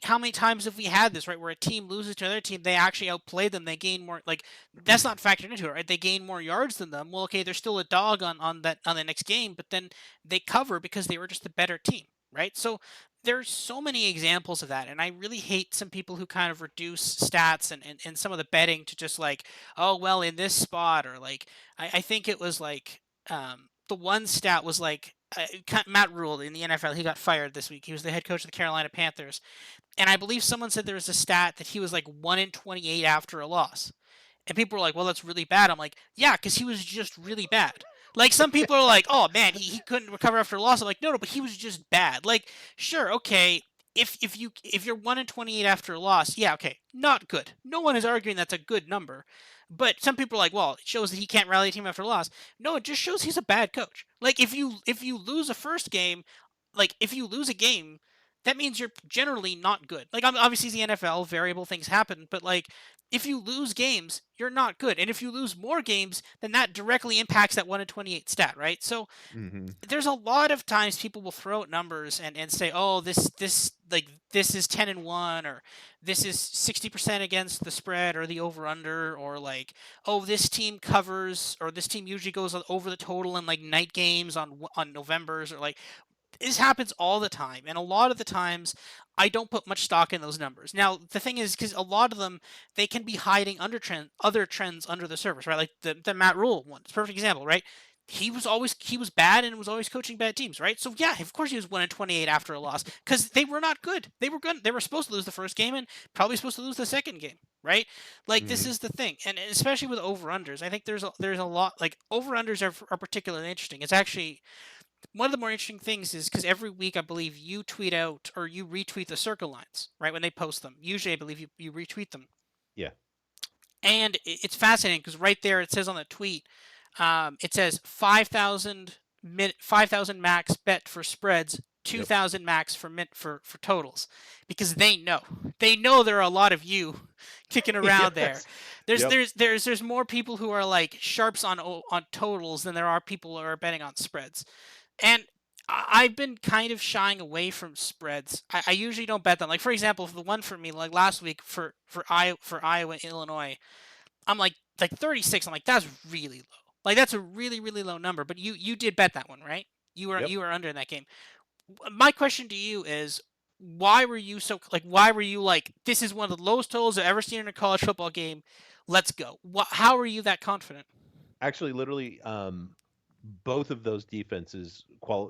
how many times have we had this, right? Where a team loses to another team, they actually outplayed them, they gain more. Like that's not factored into it, right? They gain more yards than them. Well, okay, they're still a dog on the next game, but then they cover because they were just the better team, right? So there's so many examples of that, and I really hate some people who kind of reduce stats and some of the betting to just like, oh well, in this spot, or like I think it was like the one stat was like Matt Rule in the NFL. He got fired this week. He was the head coach of the Carolina Panthers, and I believe someone said there was a stat that he was like 1 in 28 after a loss. And people were like, well, that's really bad. I'm like, yeah, because he was just really bad. Like some people are like, oh man, he couldn't recover after a loss. I'm like, no, but he was just bad. Like, sure, okay. If you're 1 in 28 after a loss, yeah, okay, not good. No one is arguing that's a good number. But some people are like, well, it shows that he can't rally a team after a loss. No, it just shows he's a bad coach. Like if you lose a first game, like if you lose a game, that means you're generally not good. Like obviously the NFL, variable things happen, but like if you lose games, you're not good. And if you lose more games, then that directly impacts that 1 in 28 stat, right? So Mhm. there's a lot of times people will throw out numbers and say, oh, this is 10-1, or this is 60% against the spread or the over under, or like, oh, this team covers, or this team usually goes over the total in like night games on Novembers, or like this happens all the time, and a lot of the times I don't put much stock in those numbers. Now the thing is, because a lot of them they can be hiding other trends under the surface, right? Like the Matt Rule one, it's a perfect example, right? He was bad and was always coaching bad teams, right? So yeah, of course he was 1 in 28 after a loss because they were not good. They were good. They were supposed to lose the first game and probably supposed to lose the second game, right? Like this Mhm. is the thing, and especially with over unders, I think there's a lot like over unders are particularly interesting. It's actually one of the more interesting things is because every week I believe you tweet out or you retweet the circle lines, right? When they post them. Usually I believe you retweet them. Yeah. And it's fascinating because right there it says on the tweet, it says 5,000 max bet for spreads, Yep. 2,000 max for for totals, because they know there are a lot of you kicking around there. Yes. Yep. There's more people who are like sharps on totals than there are people who are betting on spreads. And I've been kind of shying away from spreads. I usually don't bet them. Like for example, the one for me, like last week for Iowa Illinois, I'm like 36. I'm like that's really low. Like that's a really low number. But you did bet that one, right? Yep. You were under in that game. My question to you is why were you so like why were you like this is one of the lowest totals I've ever seen in a college football game? Let's go. How are you that confident? Actually, literally, both of those defenses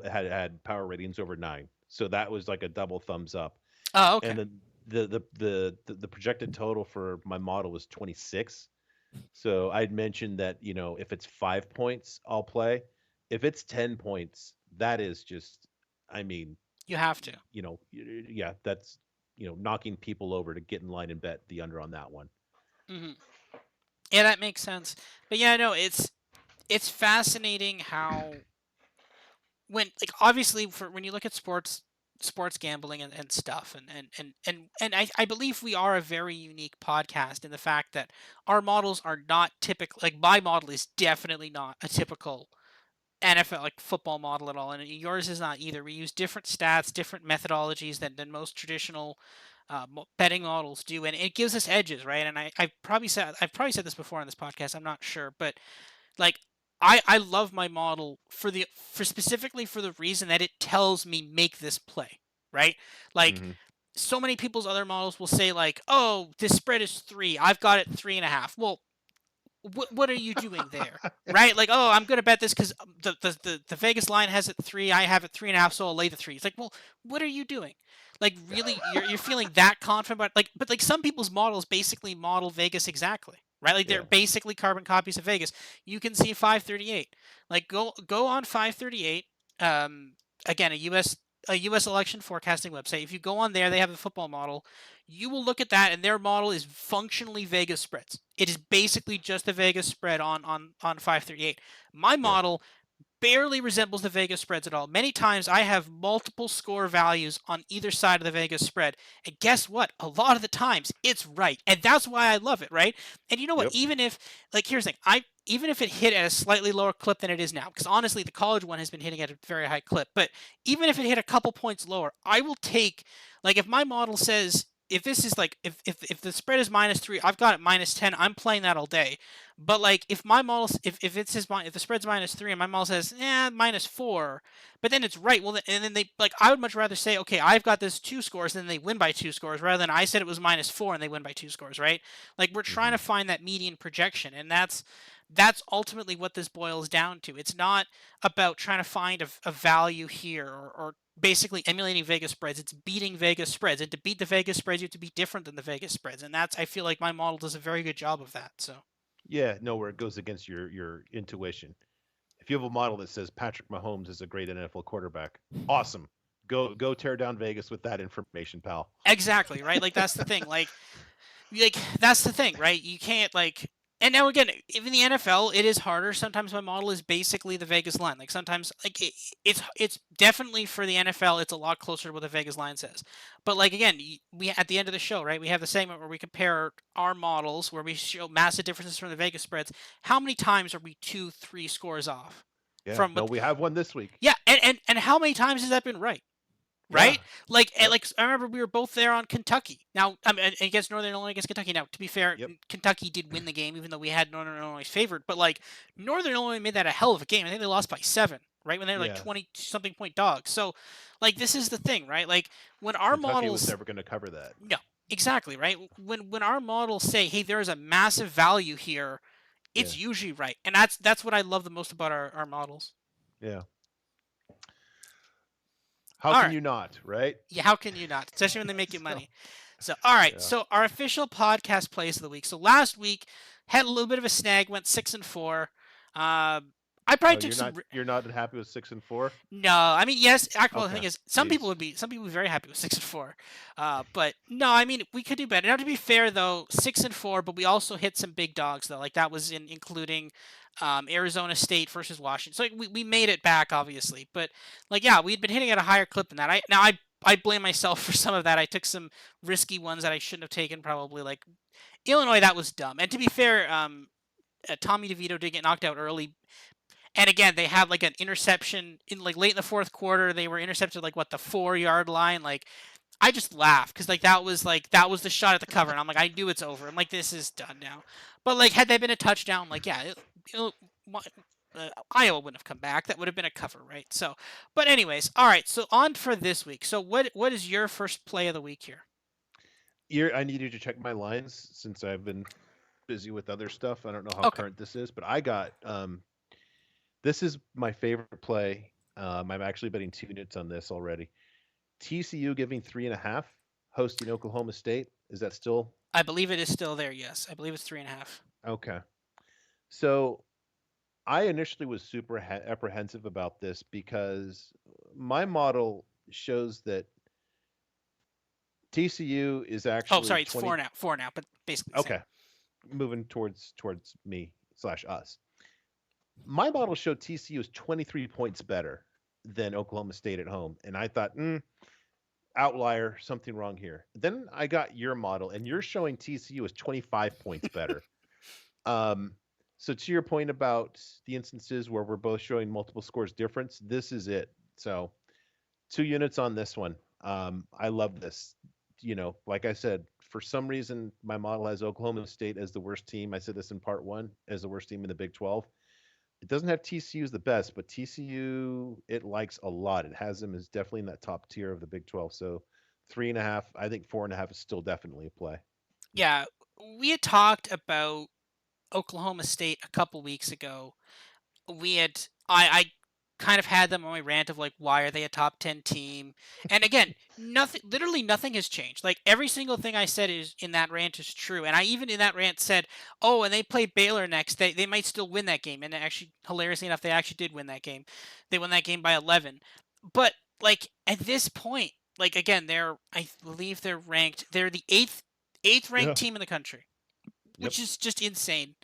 had power ratings over 9, so that was like a double thumbs up. Oh, okay. And then the projected total for my model was 26. So I'd mentioned that, if it's 5 points, I'll play. If it's 10 points, that is just, I mean, You have to. yeah, that's, knocking people over to get in line and bet the under on that one. Hmm. Yeah, that makes sense. But yeah, no, it's fascinating how when like obviously for when you look at sports gambling and stuff and I believe we are a very unique podcast in the fact that our models are not typical. Like my model is definitely not a typical NFL like football model at all, and yours is not either. We use different stats, different methodologies than most traditional betting models do, and it gives us edges, right? And I've probably said this before on this podcast. I'm not sure, but like I love my model for specifically for the reason that it tells me make this play, right? Like Hmm. so many people's other models will say like, oh, this spread is 3. I've got it 3.5. Well, what are you doing there? Right? Like, oh, I'm gonna bet this because the Vegas line has it 3, I have it 3.5, so I'll lay the 3. It's like, well, what are you doing? Like, really, you're feeling that confident about like, but like some people's models basically model Vegas exactly, right? Like they're Yeah. basically carbon copies of Vegas. You can see 538. Like, go on 538. Um, Again, a U.S. election forecasting website. If you go on there, they have a football model. You will look at that, and their model is functionally Vegas spreads. It is basically just a Vegas spread on 538. My Yeah. model barely resembles the Vegas spreads at all. Many times I have multiple score values on either side of the Vegas spread. And guess what? A lot of the times it's right. And that's why I love it, right? And you know what? Yep. Even if like here's the thing, even if it hit at a slightly lower clip than it is now, because honestly the college one has been hitting at a very high clip, but even if it hit a couple points lower, I will take like if my model says if this is like if the spread is -3, I've got it -10. I'm playing that all day. But like if my model if it says if the spread's -3 and my model says -4, but then it's right. Well, and then they like I would much rather say okay I've got this 2 scores and then they win by 2 scores rather than I said it was -4 and they win by 2 scores, right? Like we're trying Hmm. to find that median projection, and that's ultimately what this boils down to. It's not about trying to find a value here or basically emulating Vegas spreads. It's beating Vegas spreads, and to beat the Vegas spreads, you have to be different than the Vegas spreads, and that's I feel like my model does a very good job of that. So. Yeah. No, where it goes against your intuition. If you have a model that says Patrick Mahomes is a great NFL quarterback, awesome. Go tear down Vegas with that information, pal. Exactly, right? Like that's the thing. Like that's the thing, right? You can't like and now again, even in the NFL, it is harder. Sometimes my model is basically the Vegas line. Like sometimes like it's definitely for the NFL, it's a lot closer to what the Vegas line says. But like again, we at the end of the show, right? We have the segment where we compare our models where we show massive differences from the Vegas spreads. How many times are we 2, 3 scores off Yeah. from No, what we have one this week. yeah, and how many times has that been right? Yeah. Right? Like, and Yep. like I remember we were both there on Kentucky. Now, I mean, against Northern Illinois against Kentucky. Now, to be fair, Yep. Kentucky did win the game, even though we had Northern Illinois favored. But like, Northern Illinois made that a hell of a game. I think they lost by 7, right? When they were like Yeah. 20 something point dogs. So, like, this is the thing, right? Like, when our Kentucky was models, never going to cover that. no, exactly, right? When our models say, hey, there is a massive value here, Yeah. it's usually right, and that's what I love the most about our models. Yeah. How All can right. you not, right? Yeah, how can you not? Especially when they make you So, money. So, all right. yeah. So, our official podcast plays of the week. So, last week had a little bit of a snag, went 6-4. I probably Oh, took some. you're not happy with 6-4? No, I mean yes. Actually, the Okay. thing is, Jeez. some people would be very happy with 6-4. But no, I mean we could do better. Now to be fair though, 6-4, but we also hit some big dogs though. Like that was including Arizona State versus Washington. So like, we made it back obviously, but like yeah, we'd been hitting at a higher clip than that. I blame myself for some of that. I took some risky ones that I shouldn't have taken probably. Like Illinois, that was dumb. And to be fair, Tommy DeVito did get knocked out early, and again, they had like an interception in like late in the fourth quarter. They were intercepted like what the 4 yard line. Like I just laughed because like that was the shot at the cover, and I'm like I knew it's over. I'm like this is done now. But like had that been a touchdown, like yeah, Iowa wouldn't have come back. That would have been a cover, right? So, but anyways, all right. So on for this week. So what is your first play of the week here? I need you to check my lines since I've been busy with other stuff. I don't know how Okay, current this is, but I got this is my favorite play. I'm actually betting 2 units on this already. TCU giving 3.5, hosting Oklahoma State. Is that still I believe it is still there. Yes, I believe it's 3.5. okay? So I initially was super apprehensive about this because my model shows that TCU is Oh, actually sorry, it's 20. 4 now, but basically the same. Okay, moving towards me slash us. My model showed TCU is 23 points better than Oklahoma State at home, and I thought, outlier, something wrong here. Then I got your model, and you're showing TCU is 25 points better. Um, so to your point about the instances where we're both showing multiple scores difference, this is it. So 2 units on this one. I love this. Like I said, for some reason my model has Oklahoma State as the worst team. I said this in part one as the worst team in the Big 12. It doesn't have TCU as the best, but TCU it likes a lot. It has them as definitely in that top tier of the Big 12. So 3.5, I think 4.5 is still definitely a play. Yeah, we had talked about Oklahoma State a couple weeks ago. I kind of had them on my rant of like, why are they a top 10 team? And again, nothing, literally nothing has changed. Like every single thing I said is in that rant is true. And I even in that rant said, oh, and they play Baylor next, they might still win that game. And actually, hilariously enough, they actually did win that game. They won that game by 11. But like at this point, like again, I believe they're the eighth Yeah. ranked team in the country, Yep. which is just insane.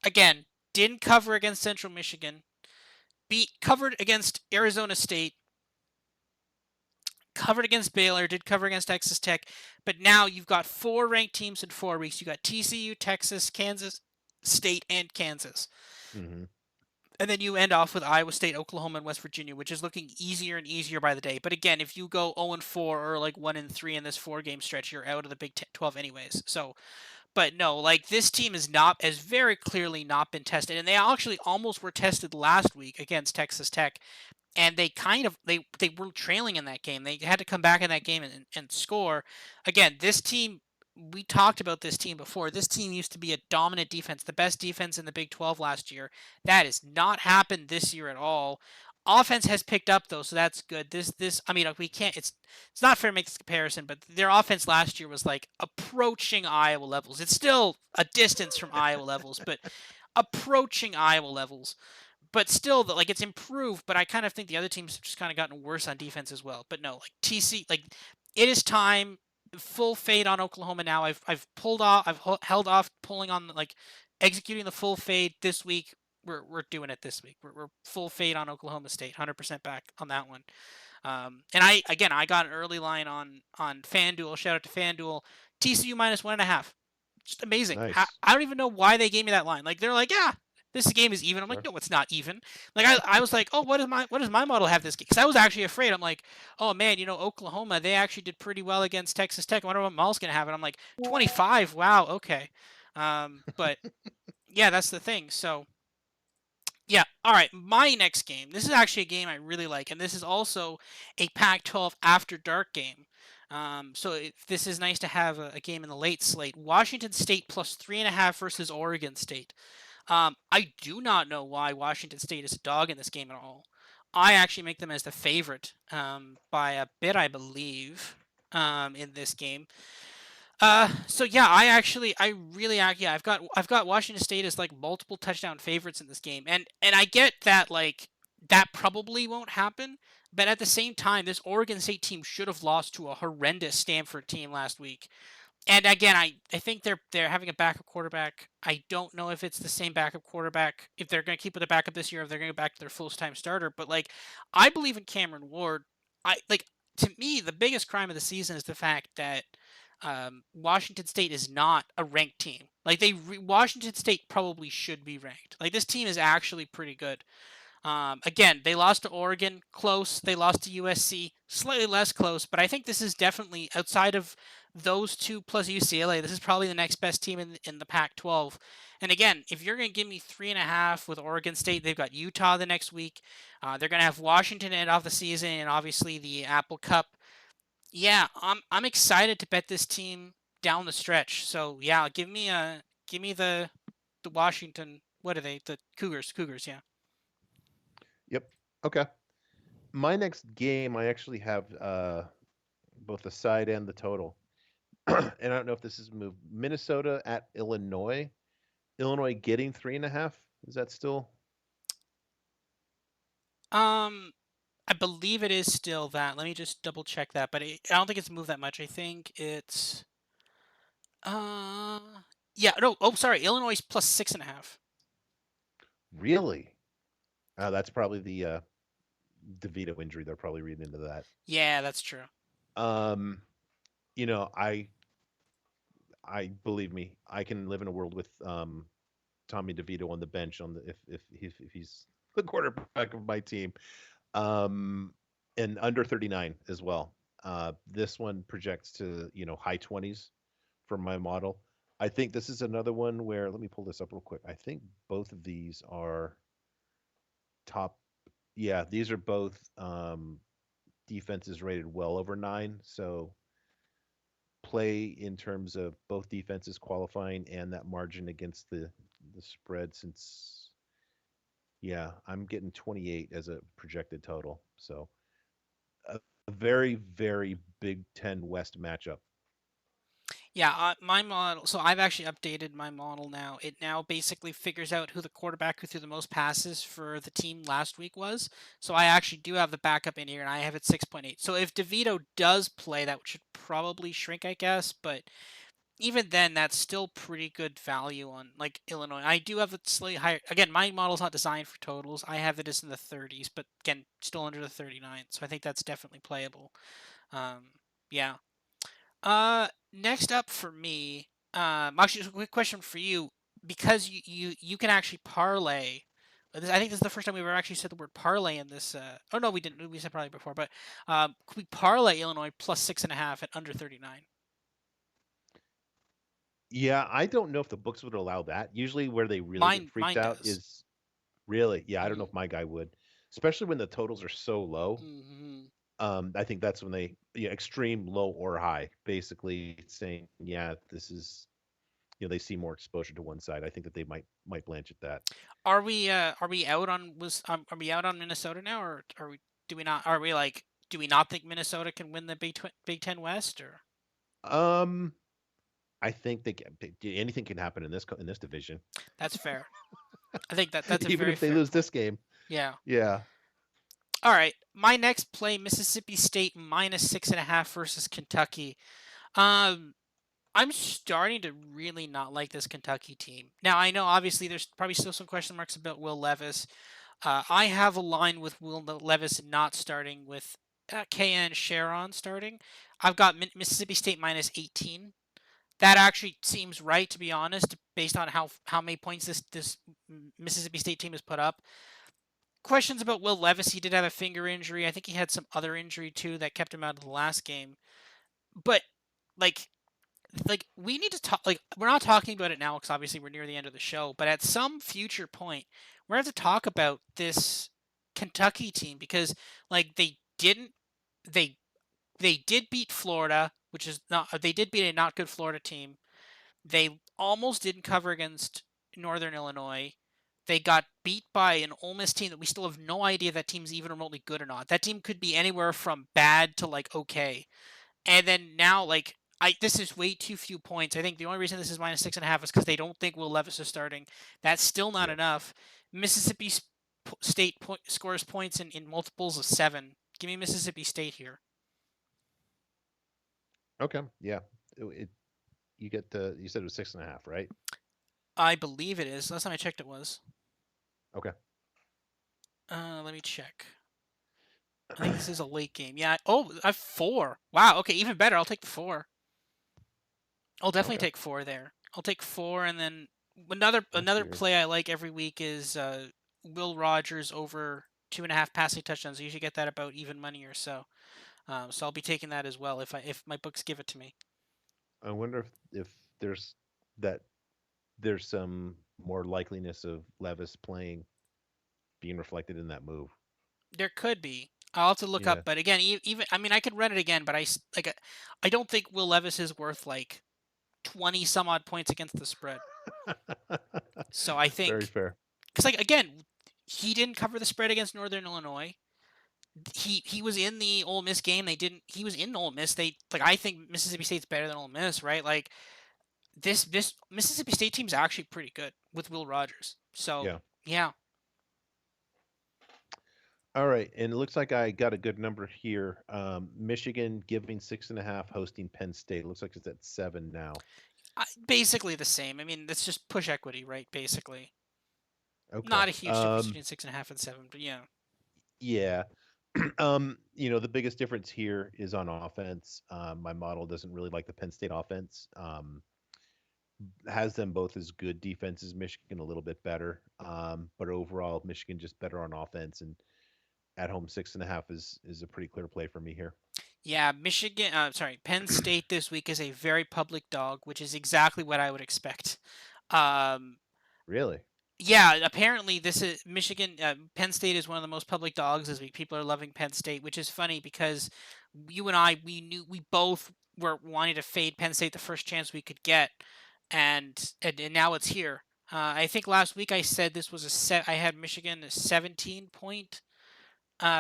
Again, didn't cover against Central Michigan, beat covered against Arizona State, covered against Baylor, did cover against Texas Tech, but now you've got four ranked teams in 4 weeks. You got TCU, Texas, Kansas State, and Kansas. Hmm. And then you end off with Iowa State, Oklahoma, and West Virginia, which is looking easier and easier by the day. But again, if you go 0 and 4 or like 1 and 3 in this 4 game stretch, you're out of the Big 12 anyways. So, but no, like this team is not has very clearly not been tested, and they actually almost were tested last week against Texas Tech, and they kind of they were trailing in that game. They had to come back in that game and score. Again, this team, we talked about this team before. This team used to be a dominant defense, the best defense in the Big 12 last year. That has not happened this year at all. Offense has picked up though, so that's good. This I mean, like, we can't it's not fair to make this comparison, but their offense last year was like approaching Iowa levels. It's still a distance from Iowa levels, but approaching Iowa levels, but still, like, it's improved. But I kind of think the other teams have just kind of gotten worse on defense as well. But no, like TC, like it is time. Full fade on Oklahoma now. I've pulled off. Held off pulling on like executing the full fade this week. We're doing it this week. We're full fade on Oklahoma State. 100% back on that one. And I got an early line on FanDuel. Shout out to FanDuel. TCU minus 1.5. Just amazing. Nice. I don't even know why they gave me that line. Like they're like, yeah, this game is even. I'm like, Sure. no, it's not even. Like I was like, oh, what does my model have this game? Because I was actually afraid. I'm like, oh man, Oklahoma, they actually did pretty well against Texas Tech. I wonder what Maul's gonna have. And I'm like, 25. Wow, okay. But yeah, that's the thing. So yeah, all right. My next game. This is actually a game I really like, and this is also a Pac-12 after dark game. This is nice to have a game in the late slate. Washington State plus 3.5 versus Oregon State. I do not know why Washington State is a dog in this game at all. I actually make them as the favorite by a bit, I believe, in this game. So yeah, I really, yeah, I've got Washington State as like multiple touchdown favorites in this game, and I get that like that probably won't happen, but at the same time, this Oregon State team should have lost to a horrendous Stanford team last week. And again, I think they're having a backup quarterback. I don't know if it's the same backup quarterback, if they're going to keep with the backup this year, if they're going to go back to their full time starter. But like, I believe in Cameron Ward. I like To me, the biggest crime of the season is the fact that Washington State is not a ranked team. Like Washington State probably should be ranked. Like this team is actually pretty good. Again, they lost to Oregon, close. They lost to USC, slightly less close. But I think this is definitely outside of those two plus UCLA. This is probably the next best team in the Pac-12. And again, if you're going to give me 3.5 with Oregon State, they've got Utah the next week. They're going to have Washington end off the season, and obviously the Apple Cup. Yeah, I'm excited to bet this team down the stretch. So yeah, give me the Washington. What are they? The Cougars. Cougars. Yeah. Yep. Okay. My next game, I actually have both the side and the total. And I don't know if this is moved. Minnesota at Illinois. Illinois getting 3.5. Is that still Um, I believe it is still that. Let me just double check that, but I don't think it's moved that much. I think it's uh yeah, no, oh sorry, Illinois plus 6.5. really? That's probably the DeVito injury. They're probably reading into that. Yeah, that's true. Um, I believe me, I can live in a world with Tommy DeVito on the bench on the if he's the quarterback of my team. Um, and under 39 as well. This one projects to high 20s for my model. I think this is another one where let me pull this up real quick. I think both of these are top. Yeah, these are both defenses rated well over 9. So play in terms of both defenses qualifying and that margin against the spread. Since yeah, I'm getting 28 as a projected total. So a very very Big Ten West matchup. Yeah, my model. So I've actually updated my model now. It now basically figures out who the quarterback who threw the most passes for the team last week was. So I actually do have the backup in here, and I have it 6.8. So if DeVito does play, that should probably shrink, I guess. But even then, that's still pretty good value on like Illinois. I do have it slightly higher. Again, my model's not designed for totals. I have it as in the 30s, but again, still under the 39. So I think that's definitely playable. Um, yeah. Next up for me, actually, just a quick question for you, because you can actually parlay. I think this is the first time we've ever actually said the word parlay in this. Oh no, we didn't. We said parlay before, but could we parlay Illinois plus 6.5 at under 39? Yeah, I don't know if the books would allow that. Usually, where they really get freaked Mine out does. is really, yeah, I don't know Mm-hmm. if my guy would, especially when the totals are so low. Mm-hmm. I think that's when they, yeah, extreme low or high, basically saying, yeah, this is, they see more exposure to one side. I think that they might blanch at that. Are we out on are we out on Minnesota now, or are we do we not are we like do we not think Minnesota can win the Big Ten West, or Um, I think anything can happen in this division, that's fair. I think that's a even very if they fair lose point. this game. Yeah. Yeah. All right. My next play, Mississippi State minus 6.5 versus Kentucky. Um, I'm starting to really not like this Kentucky team. Now I know obviously there's probably still some question marks about Will Levis. I have a line with Will Levis not starting with KN Sharon starting. I've got Mississippi State minus 18. That actually seems right, to be honest, based on how many points this Mississippi State team has put up. Questions about Will Levis. He did have a finger injury. I think he had some other injury too that kept him out of the last game. But like we need to talk. Like we're not talking about it now because obviously we're near the end of the show. But at some future point, we're going to have to talk about this Kentucky team because like they they did beat Florida, which is not they did beat a not good Florida team. They almost didn't cover against Northern Illinois. They got beat by an Ole Miss team that we still have no idea that team's even remotely good or not. That team could be anywhere from bad to like okay. And then now, like, this is way too few points. I think the only reason this is minus 6.5 is because they don't think Will Levis is starting. That's still not Yeah. enough. Mississippi State scores points in multiples of 7. Give me Mississippi State here. Okay. Yeah. You get you said it was 6.5, right? I believe it is. Last time I checked, it was. Okay. Let me check. I think this is a late game. Yeah. Oh, I have 4. Wow. Okay, even better. I'll take the 4. I'll definitely Okay. take 4 there. I'll take 4, and then Let's another see here. play I like every week is Will Rogers over 2.5 passing touchdowns. I usually get that about even money or so. So I'll be taking that as well if my books give it to me. I wonder if that there's some more likeliness of Levis playing being reflected in that move. There could be. I'll have to look up, Yeah. but again, even I mean I could run it again, but I don't think Will Levis is worth like 20 some odd points against the spread. So I Very think fair. because like again, he didn't cover the spread against Northern Illinois. He was in the Ole Miss game. They didn't. He was in Ole Miss. They like I think Mississippi State's better than Ole Miss, right? Like this Mississippi State team's actually pretty good with Will Rogers. So Yeah. yeah, All right. And it looks like I got a good number here. Michigan giving 6.5, hosting Penn State. It looks like it's at 7 now. basically the same. I mean, that's just push equity, right? Basically, Okay. not a huge difference between 6.5 and 7, but yeah, Yeah. The biggest difference here is on offense. My model doesn't really like the Penn State offense. Has them both as good defenses. Michigan a little bit better, but overall, Michigan just better on offense. And at home 6.5 is a pretty clear play for me here. yeah. Michigan, sorry, Penn State this week is a very public dog, which is exactly what I would expect. Um, Really? Yeah, apparently this is Michigan. Penn State is one of the most public dogs this week. People are loving Penn State, which is funny because you and I, we both were wanting to fade Penn State the first chance we could get, and now it's here. I think last week I said this was a set. I had Michigan a 17 point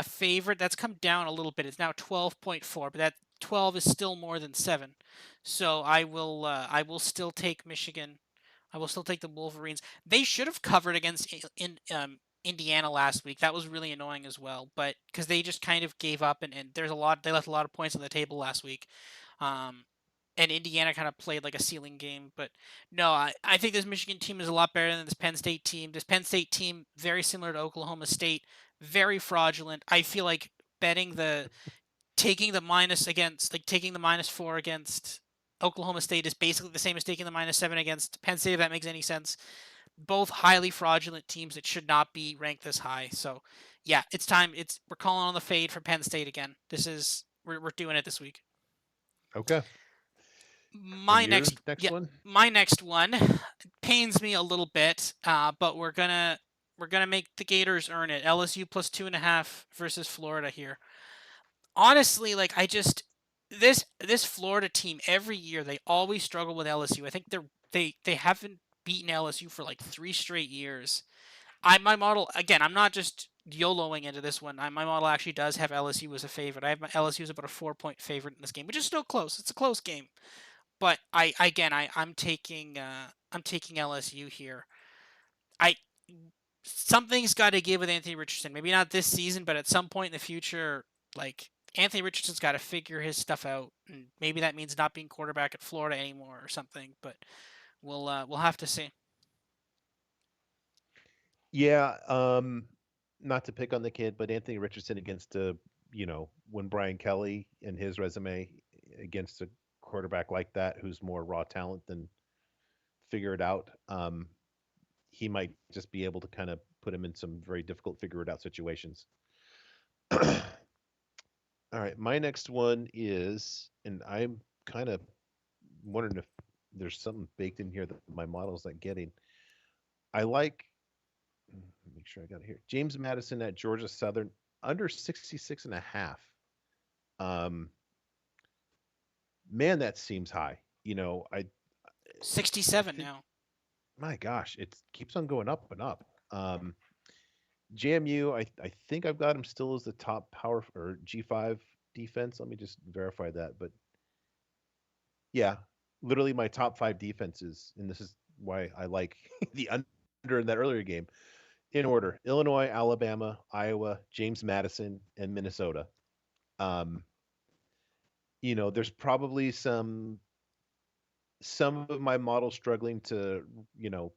favorite. That's come down a little bit. It's now 12.4, but that 12 is still more than 7. So I will still take Michigan. I will still take the Wolverines. They should have covered against Indiana last week. That was really annoying as well, but because they just kind of gave up, and there's a lot they left a lot of points on the table last week. Um, and Indiana kind of played like a ceiling game. But no, I think this Michigan team is a lot better than this Penn State team. This Penn State team, very similar to Oklahoma State, very fraudulent. I feel like betting the taking the minus against like taking the -4 against Oklahoma State is basically the same as taking the -7 against Penn State, if that makes any sense. Both highly fraudulent teams that should not be ranked this high. So yeah, it's time. We're calling on the fade for Penn State again. We're doing it this week. Okay. And My your next next yeah, one? my next one pains me a little bit, but we're gonna make the Gators earn it. LSU plus 2.5 versus Florida here. Honestly, like I just this Florida team every year they always struggle with LSU. I think they haven't beaten LSU for like 3 straight years. My model again. I'm not just YOLOing into this one. My model actually does have LSU as a favorite. I have my LSU as about a 4 point favorite in this game, which is still close. It's a close game. But I'm taking LSU here. I Something's got to give with Anthony Richardson. Maybe not this season, but at some point in the future, like Anthony Richardson's got to figure his stuff out, and maybe that means not being quarterback at Florida anymore or something. But we'll have to see. Yeah, not to pick on the kid, but Anthony Richardson against when Brian Kelly and his resume against a quarterback like that who's more raw talent than figure it out, he might just be able to kind of put him in some very difficult figure it out situations. All right, my next one is, and I'm kind of wondering if there's something baked in here that my model's not getting. I like, make sure I got it here. James Madison at Georgia Southern under 66 and a half. Um, man, that seems high. I 67 think, now. my gosh, it keeps on going up and up. JMU, I think I've got him still as the top power or G5 defense. Let me just verify that. But yeah, literally my top five defenses, and this is why I like the under in that earlier game in order: Illinois, Alabama, Iowa, James Madison, and Minnesota. Um, there's probably some of my models struggling to, you know,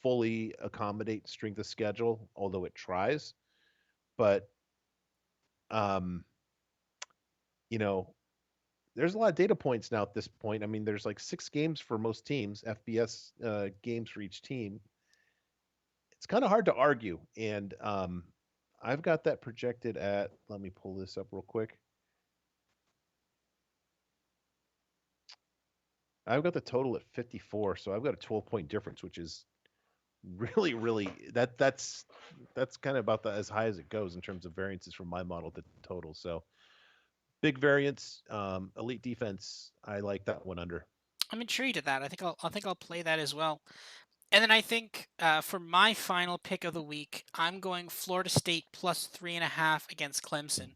fully accommodate strength of schedule, although it tries. But um, you know, there's a lot of data points now at this point. I mean, there's like 6 games for most teams, FBS games for each team. It's kind of hard to argue, and I've got that projected at. Let me pull this up real quick. I've got the total at 54, so I've got a 12-point difference, which is really, really that's kind of about as high as it goes in terms of variances from my model to total. So big variance, elite defense. I like that one under. I'm intrigued at that. I think I'll play that as well. And then I think for my final pick of the week, I'm going Florida State plus 3.5 against Clemson.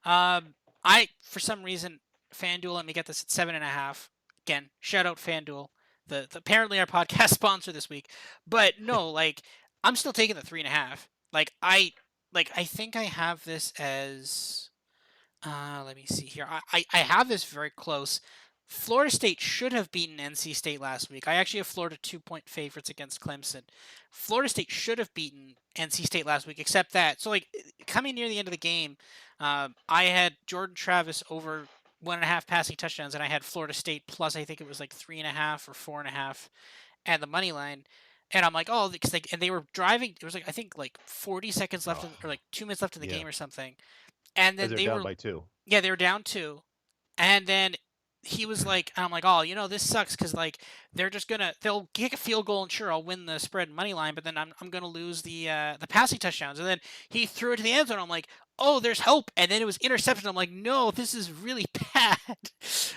Mhm. I for some reason FanDuel let me get this at 7.5. Again, shout out FanDuel, the apparently our podcast sponsor this week. But no, like I'm still taking the 3.5. I think I have this as let me see here. I have this very close. Florida State should have beaten NC State last week. I actually have Florida 2 point favorites against Clemson. Florida State should have beaten NC State last week, except that. So, like, coming near the end of the game, I had Jordan Travis over 1.5 passing touchdowns, and I had Florida State plus, I think it was like 3.5 or 4.5 at the money line. And I'm like, oh, because and they were driving. There was like I think like 40 seconds left Oh, in, or like 2 minutes left in the yeah, game or something. And as then they're they down were by two. yeah, they were down two. And then he was like, I'm like, oh, this sucks because like they'll kick a field goal and sure I'll win the spread money line, but then I'm gonna lose the passing touchdowns. And then he threw it to the end zone. I'm like, oh, there's hope. And then it was interception. I'm like, no, this is really bad.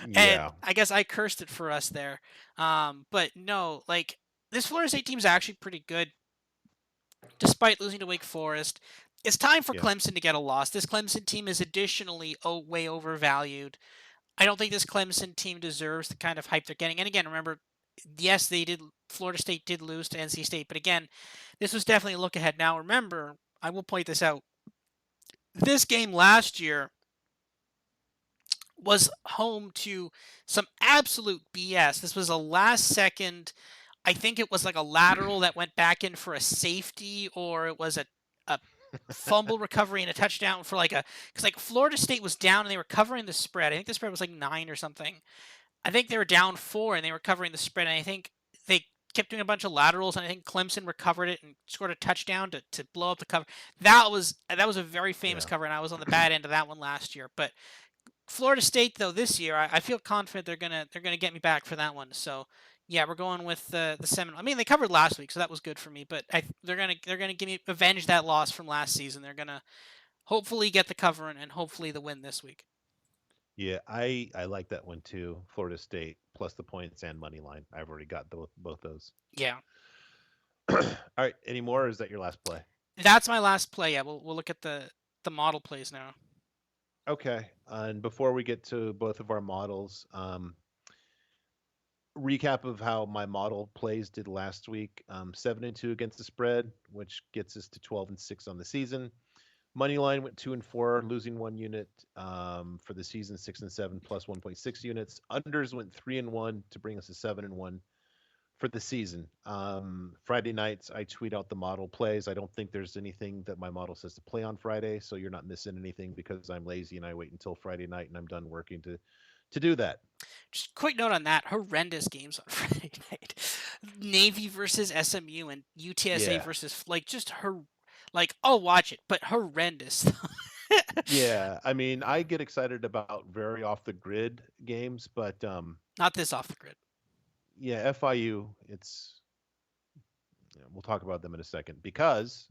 And Yeah, I guess I cursed it for us there. But no, like this Florida State team is actually pretty good despite losing to Wake Forest. It's time for yeah, Clemson to get a loss. This Clemson team is additionally way overvalued. I don't think this Clemson team deserves the kind of hype they're getting. And again, remember, yes, they did. Florida State did lose to NC State, but again, this was definitely a look ahead. Now, remember, I will point this out. This game last year was home to some absolute BS. This was a last second. I think it was like a lateral that went back in for a safety, or it was a fumble recovery and a touchdown for like a because like Florida State was down and they were covering the spread. I think the spread was like 9 or something. I think they were down 4 and they were covering the spread. And I think they kept doing a bunch of laterals, and I think Clemson recovered it and scored a touchdown to blow up the cover. That was a very famous yeah. cover, and I was on the bad end of that one last year. But Florida State though this year, I feel confident they're gonna get me back for that one. So yeah, we're going with the Seminole. I mean, they covered last week, so that was good for me. But they're gonna give me avenge that loss from last season. They're gonna hopefully get the cover and hopefully the win this week. Yeah, I like that one too. Florida State plus the points and money line. I've already got both those. Yeah, All right, any more? Or is that your last play? that's my last play. Yeah, we'll look at the model plays now. Okay, and before we get to both of our models, recap of how my model plays did last week. 7-2 against the spread, which gets us to 12-6 on the season. Money line went 2-4, losing 1 unit for the season. 6-7 plus 1.6 units. Unders went 3-1 to bring us to 7-1 for the season. Friday nights, I tweet out the model plays. I don't think there's anything that my model says to play on Friday, so you're not missing anything because I'm lazy and I wait until Friday night and I'm done working to do that. Just quick note on that: horrendous games on Friday night. Navy versus SMU and UTSA Yeah. versus like just her. Like I'll watch it, but horrendous. Yeah, I mean, I get excited about very off the grid games, but Not this off the grid. yeah, FIU, it's yeah, we'll talk about them in a second because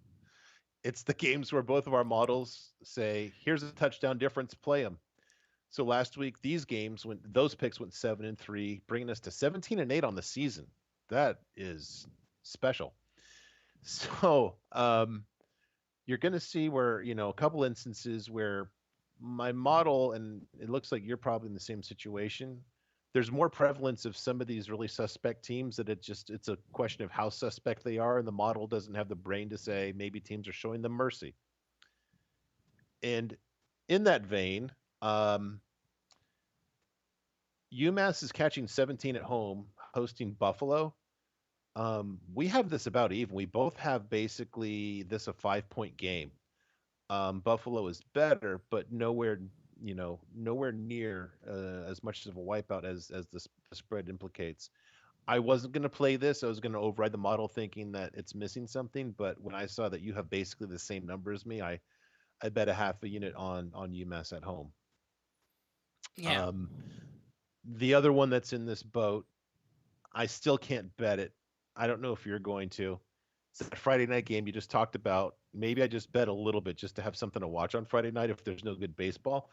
it's the games where both of our models say, "Here's a touchdown difference, play them." So last week, these games went, those picks went 7-3, bringing us to 17-8 on the season. That is special. So you're going to see where a couple instances where my model, and it looks like you're probably in the same situation. There's more prevalence of some of these really suspect teams that it's a question of how suspect they are, and the model doesn't have the brain to say maybe teams are showing them mercy. And in that vein, UMass is catching 17 at home, hosting Buffalo. We have this about even. We both have basically this a 5 point game. Buffalo is better, but nowhere near as much of a wipeout as the spread implicates. I wasn't going to play this. I was going to override the model thinking that it's missing something. But when I saw that you have basically the same number as me, I bet a half a unit on UMass at home. Yeah, Um, the other one that's in this boat, I still can't bet it. I don't know if you're going to. It's that Friday night game you just talked about. Maybe I just bet a little bit just to have something to watch on Friday night if there's no good baseball.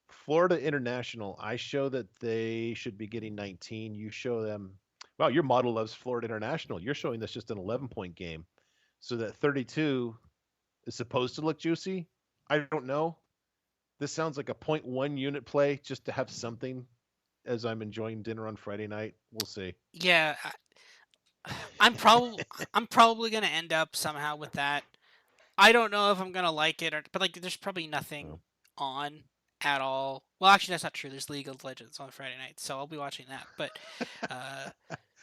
Florida International, I show that they should be getting 19. You show them, wow, your model loves Florida International. You're showing this just an 11-point game. So that 32 is supposed to look juicy. I don't know. This sounds like a point 0.1 unit play just to have something as I'm enjoying dinner on Friday night. We'll see. yeah. I'm probably gonna end up somehow with that. I don't know if I'm gonna like it, but like, there's probably nothing Oh. on at all. Well, actually, that's not true. There's League of Legends on Friday night, so I'll be watching that. But, uh,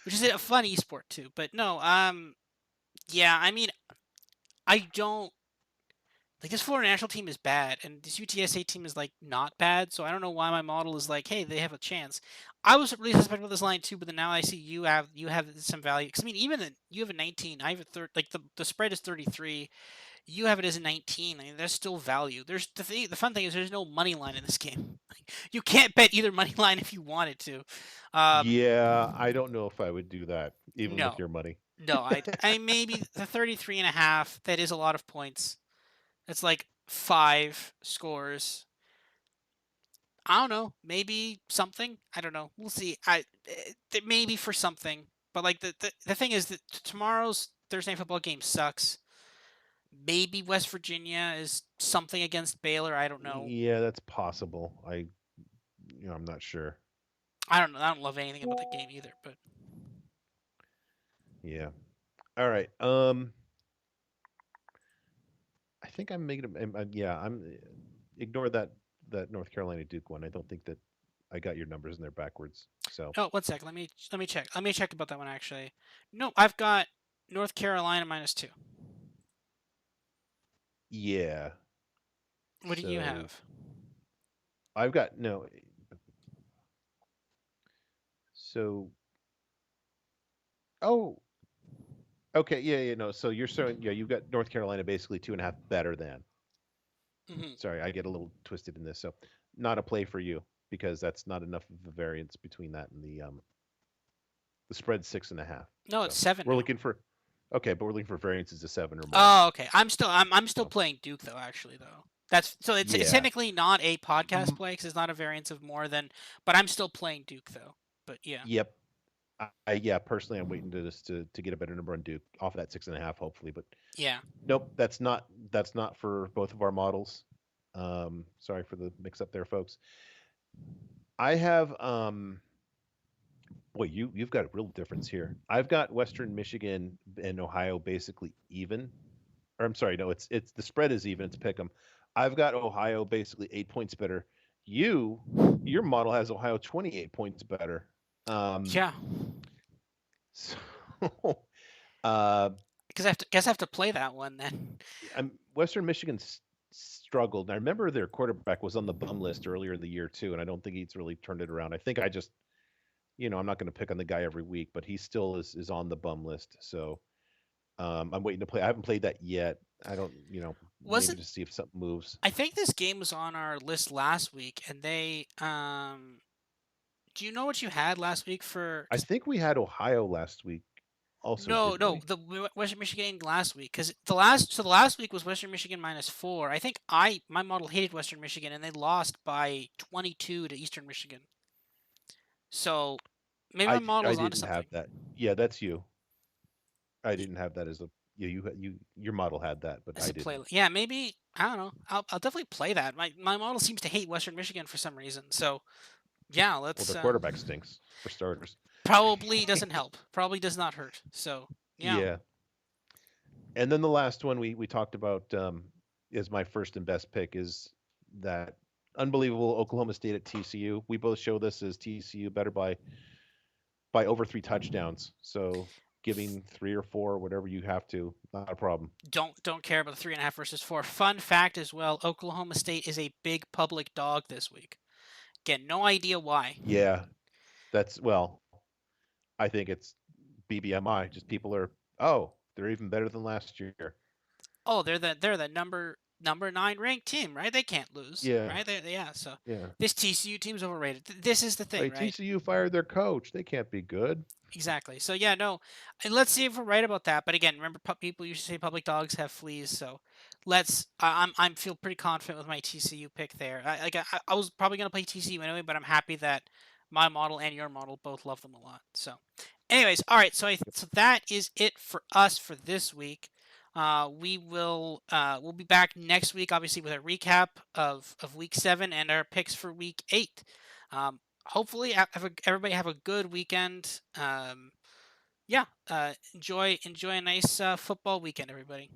which is a fun esport too. But no, yeah. I mean, I don't. Like this Florida national team is bad, and this UTSA team is like not bad. So I don't know why my model is like, hey, they have a chance. I was really suspect about this line too, but then now I see you have some value. Because I mean, even you have a 19, I have a third. Like the spread is 33. You have it as a 19. I mean, there's still value. There's the thing. The fun thing is there's no money line in this game. You can't bet either money line if you wanted to. Um, Yeah, I don't know if I would do that, even with no, your money. no. I maybe the 33 and a half. That is a lot of points. That's like 5 scores. I don't know. Maybe something. I don't know. We'll see. Maybe for something. But like the thing is that tomorrow's Thursday Night Football game sucks. Maybe West Virginia is something against Baylor. I don't know. Yeah, that's possible. I'm not sure. I don't know. I don't love anything about the game either. But Yeah. All right. I think I'm making yeah, ignore that North Carolina Duke one. I don't think that I got your numbers in there backwards. So, oh, one sec. Let me check. Let me check about that one actually. No, I've got North Carolina -2. yeah. What do you So, have? I've got no. So, oh, okay. Yeah, yeah, no. So you're showing, yeah, you've got North Carolina basically 2.5 better than. Hmm. Sorry, I get a little twisted in this. So, not a play for you because that's not enough of a variance between that and the spread 6.5. No, it's So, 7 we're now. looking for okay, but we're looking for variances of 7 or more. Oh, okay. I'm still So, playing Duke though. Actually, though. That's so it's yeah. technically not a podcast Mm, play because it's not a variance of more than. But I'm still playing Duke though. But yeah, yep. Yeah, personally, I'm waiting to get a better number on Duke off of that 6.5, hopefully. But yeah. nope, that's not for both of our models. Sorry for the mix up there, folks. I have boy, you've got a real difference here. I've got Western Michigan and Ohio basically even. Or I'm sorry, no, it's the spread is even. It's pick 'em. I've got Ohio basically 8 points better. You, your model has Ohio 28 points better. Um, Yeah. so uh, Because I have to play that one then. Western Michigan struggled. I remember their quarterback was on the bum list earlier in the year too, and I don't think he's really turned it around. I think I just, I'm not going to pick on the guy every week, but he still is on the bum list. So I'm waiting to play. I haven't played that yet. I don't, Was maybe it? to see if something moves. I think this game was on our list last week, and they. Do you know what you had last week for? I think we had Ohio last week, also, No, didn't no, we? the Western Michigan last week because the last week was Western Michigan -4. I think my model hated Western Michigan and they lost by 22 to Eastern Michigan. So maybe my I model's onto didn't have something. that. Yeah, that's you. I didn't have that as a yeah. Your model had that, but As I a play, didn't. yeah, maybe I don't know. I'll definitely play that. My model seems to hate Western Michigan for some reason. So yeah, Well, let's their quarterback stinks for starters. probably doesn't help. Probably does not hurt. So yeah. Yeah. And then the last one we talked about is my first and best pick is that unbelievable Oklahoma State at TCU. We both show this as TCU better by over 3 touchdowns. So giving 3 or 4, whatever you have to, not a problem. Don't care about the 3.5 versus 4. Fun fact as well: Oklahoma State is a big public dog this week. Again, no idea why. Yeah, that's well, I think it's BBMI. Just people are they're even better than last year. Oh, they're the number 9 ranked team, right? They can't lose, Yeah, right? Yeah. So yeah. this TCU team's overrated. This is the thing, Wait, right? TCU fired their coach. They can't be good. Exactly. So yeah, no, and let's see if we're right about that. But again, remember, people used to say public dogs have fleas. So let's. I'm feel pretty confident with my TCU pick there. I was probably gonna play TCU anyway, but I'm happy that my model and your model both love them a lot. So, anyways, all right. So that is it for us for this week. We'll be back next week, obviously, with a recap of week 7 and our picks for week 8. Hopefully everybody have a good weekend. Yeah, enjoy a nice football weekend, everybody.